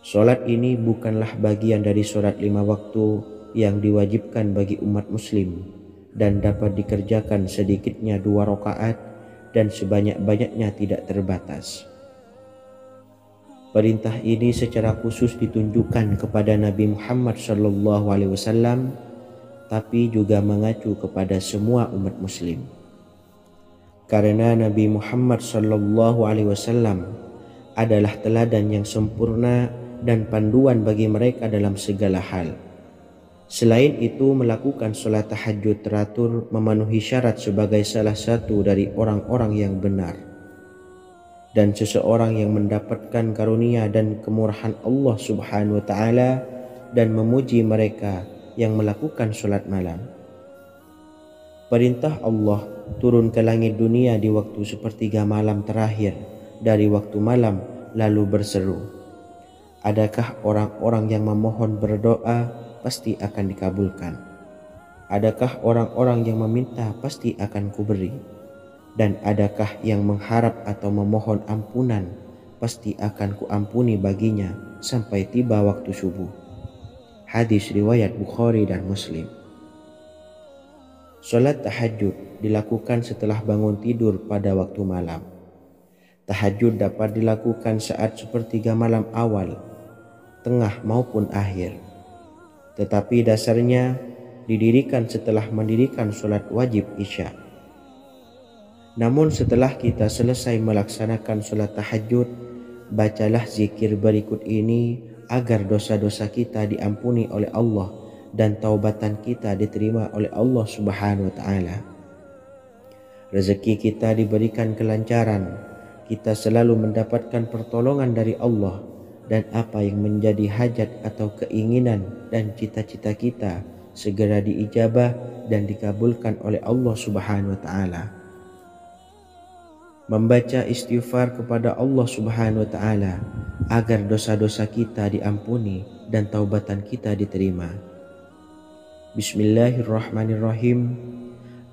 Speaker 1: Salat ini bukanlah bagian dari salat 5 waktu yang diwajibkan bagi umat muslim dan dapat dikerjakan sedikitnya 2 rakaat dan sebanyak-banyaknya tidak terbatas. Perintah ini secara khusus ditunjukkan kepada Nabi Muhammad SAW, tapi juga mengacu kepada semua umat muslim. Karena Nabi Muhammad SAW adalah teladan yang sempurna dan panduan bagi mereka dalam segala hal. Selain itu, melakukan sholat tahajud teratur memenuhi syarat sebagai salah satu dari orang-orang yang benar. Dan seseorang yang mendapatkan karunia dan kemurahan Allah Subhanahu wa ta'ala dan memuji mereka yang melakukan sholat malam. Perintah Allah turun ke langit dunia di waktu sepertiga malam terakhir dari waktu malam, lalu berseru, adakah orang-orang yang memohon berdoa pasti akan dikabulkan? Adakah orang-orang yang meminta pasti akan kuberi? Dan adakah yang mengharap atau memohon ampunan pasti akan kuampuni baginya sampai tiba waktu subuh. Hadis riwayat Bukhari dan Muslim. Salat tahajud dilakukan setelah bangun tidur pada waktu malam. Tahajud dapat dilakukan saat sepertiga malam awal, tengah maupun akhir. Tetapi dasarnya didirikan setelah mendirikan sholat wajib isya. Namun setelah kita selesai melaksanakan sholat tahajud, bacalah zikir berikut ini agar dosa-dosa kita diampuni oleh Allah dan taubatan kita diterima oleh Allah Subhanahu wa ta'ala. Rezeki kita diberikan kelancaran, kita selalu mendapatkan pertolongan dari Allah, dan apa yang menjadi hajat atau keinginan dan cita-cita kita segera diijabah dan dikabulkan oleh Allah Subhanahu wa ta'ala. Membaca istighfar kepada Allah Subhanahu wa ta'ala agar dosa-dosa kita diampuni dan taubatan kita diterima. Bismillahirrahmanirrahim.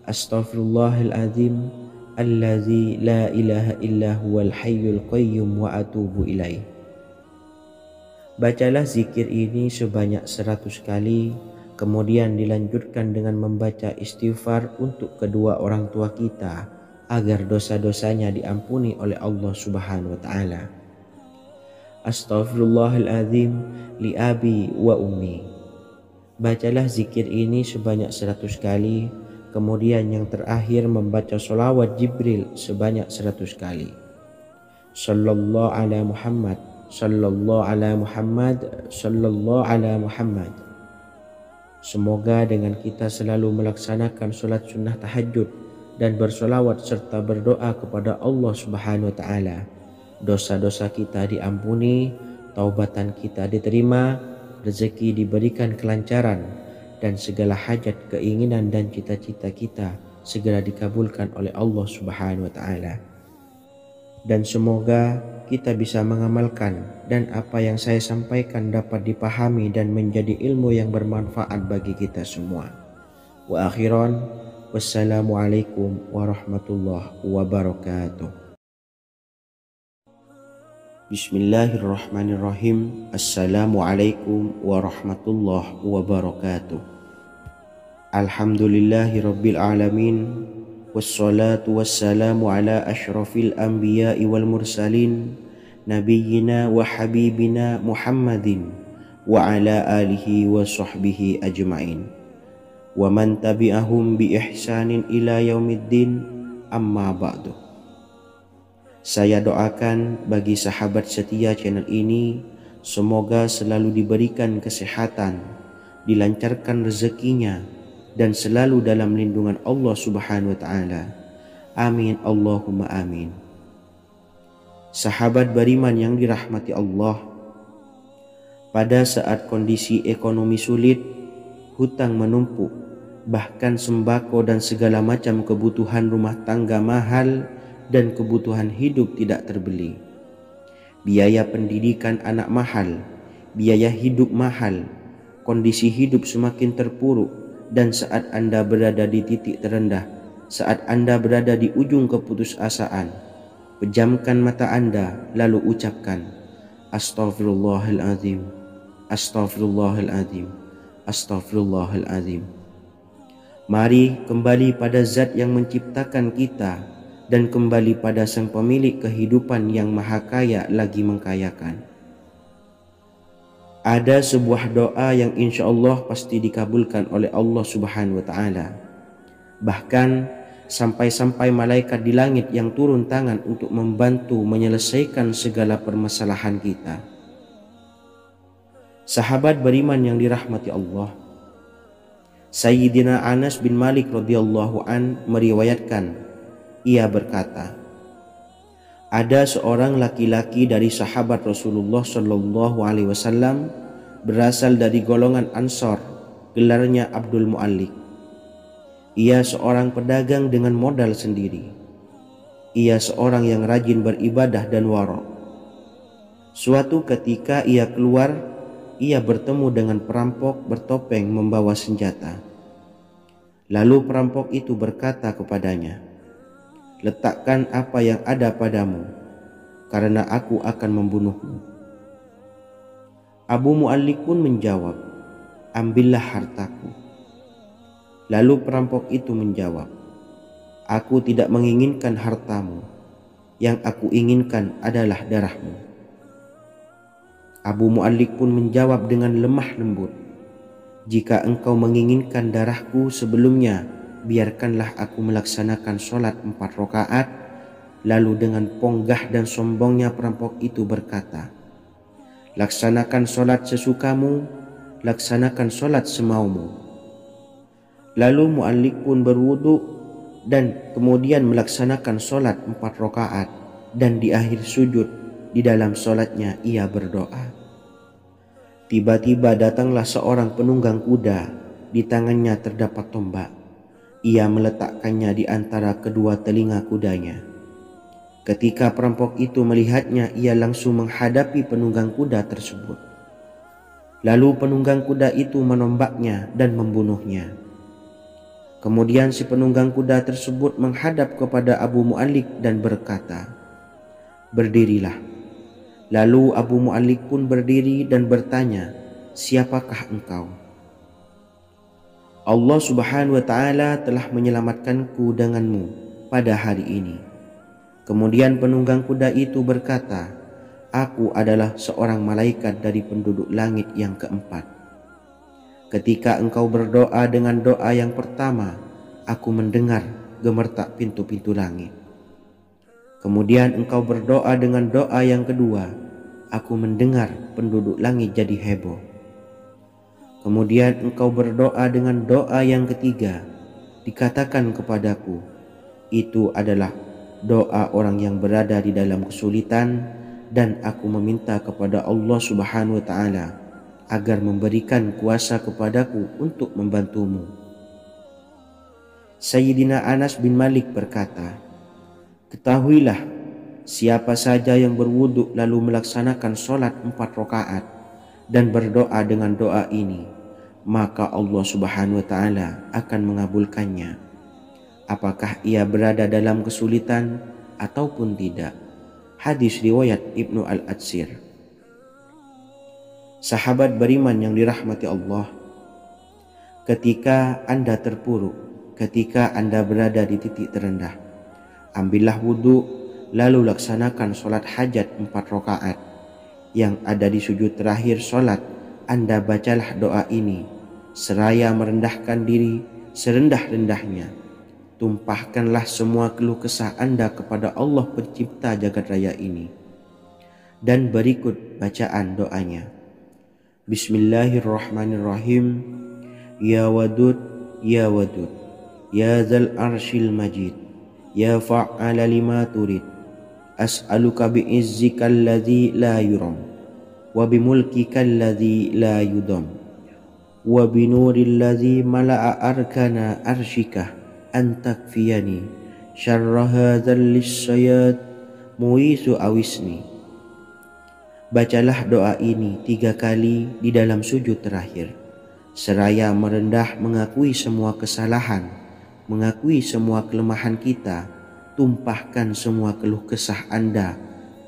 Speaker 1: Astaghfirullahaladzim allazi la ilaha illa huwal hayyul qayyum wa atubu ilaih. Bacalah zikir ini sebanyak 100 kali, kemudian dilanjutkan dengan membaca istighfar untuk kedua orang tua kita agar dosa-dosanya diampuni oleh Allah Subhanahu wa taala. Astaghfirullahaladzim li abi wa ummi. Bacalah zikir ini sebanyak 100 kali, kemudian yang terakhir membaca sholawat Jibril sebanyak 100 kali. Sallallahu ala Muhammad, sallallahu ala Muhammad, sallallahu ala Muhammad. Semoga dengan kita selalu melaksanakan sholat sunnah tahajud dan bersolawat serta berdoa kepada Allah Subhanahu wa taala, dosa-dosa kita diampuni, taubatan kita diterima, rezeki diberikan kelancaran, dan segala hajat, keinginan dan cita-cita kita segera dikabulkan oleh Allah Subhanahu wa taala. Dan semoga kita bisa mengamalkan dan apa yang saya sampaikan dapat dipahami dan menjadi ilmu yang bermanfaat bagi kita semua. Wa akhiran, wassalamualaikum warahmatullahi wabarakatuh. Bismillahirrahmanirrahim. Assalamualaikum warahmatullahi wabarakatuh. Alhamdulillahi rabbil alamin. Wassalatu wassalamu ala ashrafil anbiya'i wal mursalin, nabiyyina wa habibina Muhammadin wa ala alihi wa sahbihi ajma'in wa man tabi'ahum bi ihsanin ila yaumiddin, amma ba'du. Saya doakan bagi sahabat setia channel ini, semoga selalu diberikan kesehatan, dilancarkan rezekinya, dan selalu dalam lindungan Allah Subhanahu wa taala. Amin Allahumma amin. Sahabat beriman yang dirahmati Allah, pada saat kondisi ekonomi sulit, hutang menumpuk, bahkan sembako dan segala macam kebutuhan rumah tangga mahal dan kebutuhan hidup tidak terbeli. Biaya pendidikan anak mahal, biaya hidup mahal, kondisi hidup semakin terpuruk. Dan saat Anda berada di titik terendah, saat Anda berada di ujung keputusasaan, pejamkan mata Anda lalu ucapkan Astaghfirullahaladzim, Astaghfirullahaladzim, Astaghfirullahaladzim. Mari kembali pada Zat yang menciptakan kita dan kembali pada Sang Pemilik kehidupan yang maha kaya lagi mengkayakan. Ada sebuah doa yang insya Allah pasti dikabulkan oleh Allah Subhanahu wa taala. Bahkan sampai-sampai malaikat di langit yang turun tangan untuk membantu menyelesaikan segala permasalahan kita. Sahabat beriman yang dirahmati Allah, Sayyidina Anas bin Malik radhiyallahu an meriwayatkan, ia berkata, ada seorang laki-laki dari sahabat Rasulullah Shallallahu Alaihi Wasallam berasal dari golongan Ansor, gelarnya Abdul Mu'allik. Ia seorang pedagang dengan modal sendiri. Ia seorang yang rajin beribadah dan wara'. Suatu ketika ia keluar, ia bertemu dengan perampok bertopeng membawa senjata. Lalu perampok itu berkata kepadanya, letakkan apa yang ada padamu, karena aku akan membunuhmu. Abu Mu'allik pun menjawab, ambillah hartaku. Lalu perampok itu menjawab, aku tidak menginginkan hartamu, yang aku inginkan adalah darahmu. Abu Mu'allik pun menjawab dengan lemah lembut, jika engkau menginginkan darahku sebelumnya, biarkanlah aku melaksanakan sholat 4 rakaat. Lalu dengan ponggah dan sombongnya perampok itu berkata, laksanakan sholat sesukamu, laksanakan sholat semaumu. Lalu Mu'allik pun berwudu dan kemudian melaksanakan sholat 4 rakaat, dan di akhir sujud di dalam sholatnya ia berdoa. Tiba-tiba datanglah seorang penunggang kuda, di tangannya terdapat tombak. Ia meletakkannya di antara kedua telinga kudanya. Ketika perampok itu melihatnya, ia langsung menghadapi penunggang kuda tersebut. Lalu penunggang kuda itu menombaknya dan membunuhnya. Kemudian si penunggang kuda tersebut menghadap kepada Abu Mu'allik dan berkata, "Berdirilah." Lalu Abu Mu'allik pun berdiri dan bertanya, "Siapakah engkau?" "Allah Subhanahu wa Ta'ala telah menyelamatkanku denganmu pada hari ini." Kemudian penunggang kuda itu berkata, "Aku adalah seorang malaikat dari penduduk langit yang keempat. Ketika engkau berdoa dengan doa yang pertama, aku mendengar gemertak pintu-pintu langit. Kemudian engkau berdoa dengan doa yang kedua, aku mendengar penduduk langit jadi heboh. Kemudian engkau berdoa dengan doa yang ketiga, dikatakan kepadaku, itu adalah doa orang yang berada di dalam kesulitan, dan aku meminta kepada Allah Subhanahu wa Ta'ala agar memberikan kuasa kepadaku untuk membantumu." Sayyidina Anas bin Malik berkata, "Ketahuilah, siapa saja yang berwudu lalu melaksanakan sholat 4 rakaat dan berdoa dengan doa ini, maka Allah Subhanahu wa Ta'ala akan mengabulkannya, apakah ia berada dalam kesulitan ataupun tidak." Hadis riwayat Ibnu Al-Atsir. Sahabat beriman yang dirahmati Allah, ketika Anda terpuruk, ketika Anda berada di titik terendah, ambillah wudhu, lalu laksanakan sholat hajat 4 rakaat. Yang ada di sujud terakhir sholat, Anda bacalah doa ini, seraya merendahkan diri serendah-rendahnya. Tumpahkanlah semua keluh kesah Anda kepada Allah pencipta jagat raya ini. Dan berikut bacaan doanya. Bismillahirrahmanirrahim. Ya Wadud, Ya Wadud, Ya Dzal Arsyil Majid, Ya Fa'ala lima turid, as'aluka bi'izzikal ladzi la yuram, wa bimulkikal ladzi la yudam, wa binuril ladzi mala'a arkana arsyika, an takfiyani syarra hadzal lisyayat muisu awisni. Bacalah doa ini 3 kali di dalam sujud terakhir, seraya merendah mengakui semua kesalahan, mengakui semua kelemahan kita. Tumpahkan semua keluh kesah Anda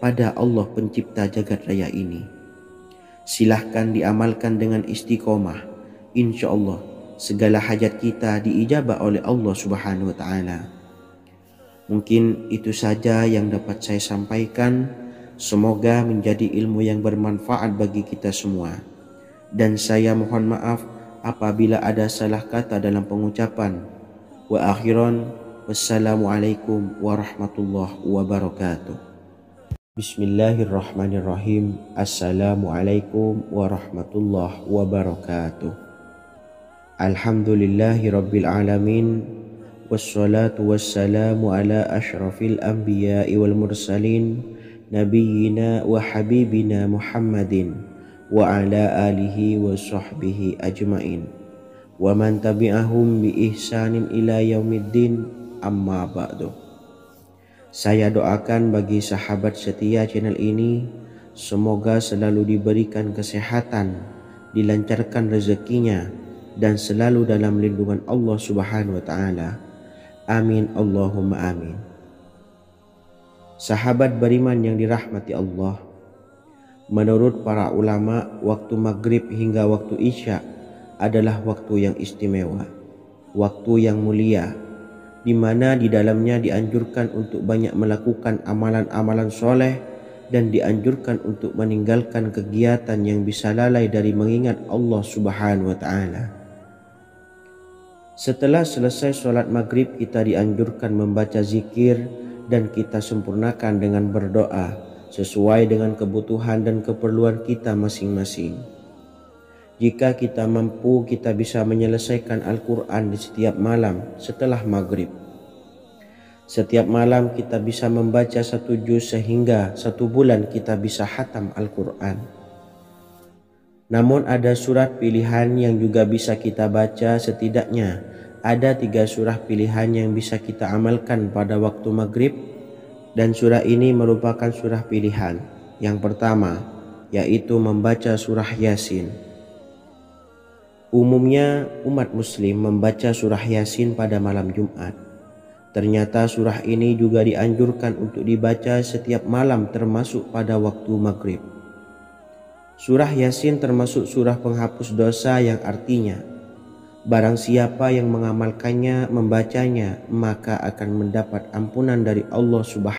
Speaker 1: pada Allah pencipta jagat raya ini. Silahkan diamalkan dengan istiqomah. Insya Allah segala hajat kita diijabah oleh Allah Subhanahu wa Ta'ala. Mungkin itu saja yang dapat saya sampaikan. Semoga menjadi ilmu yang bermanfaat bagi kita semua. Dan saya mohon maaf apabila ada salah kata dalam pengucapan. Wa akhiran, wassalamualaikum warahmatullahi wabarakatuh. Bismillahirrahmanirrahim. Assalamualaikum warahmatullahi wabarakatuh. Alhamdulillahi rabbil alamin, wassalatu wassalamu ala ashrafil anbiya'i wal mursalin, Nabiyyina wa habibina Muhammadin wa ala alihi wa sahbihi ajmain, wa man tabi'ahum bi ihsanin ila yaumiddin, amma ba'du. Saya doakan bagi sahabat setia channel ini, semoga selalu diberikan kesehatan, dilancarkan rezekinya, dan selalu dalam lindungan Allah Subhanahu wa Ta'ala. Amin Allahumma amin. Sahabat beriman yang dirahmati Allah, menurut para ulama, waktu maghrib hingga waktu isya adalah waktu yang istimewa, waktu yang mulia, di mana di dalamnya dianjurkan untuk banyak melakukan amalan-amalan soleh dan dianjurkan untuk meninggalkan kegiatan yang bisa lalai dari mengingat Allah Subhanahu wa Ta'ala. Setelah selesai sholat maghrib, kita dianjurkan membaca zikir dan kita sempurnakan dengan berdoa sesuai dengan kebutuhan dan keperluan kita masing-masing. Jika kita mampu, kita bisa menyelesaikan Al-Quran di setiap malam setelah maghrib. Setiap malam kita bisa membaca 1 juz sehingga 1 bulan kita bisa khatam Al-Quran. Namun ada surat pilihan yang juga bisa kita baca. Setidaknya ada 3 surah pilihan yang bisa kita amalkan pada waktu maghrib, dan surah ini merupakan surah pilihan. Yang pertama yaitu membaca surah Yasin. Umumnya umat muslim membaca surah Yasin pada malam Jumat. Ternyata surah ini juga dianjurkan untuk dibaca setiap malam termasuk pada waktu maghrib. Surah Yasin termasuk surah penghapus dosa yang artinya barang siapa yang mengamalkannya, membacanya, maka akan mendapat ampunan dari Allah Subhanahu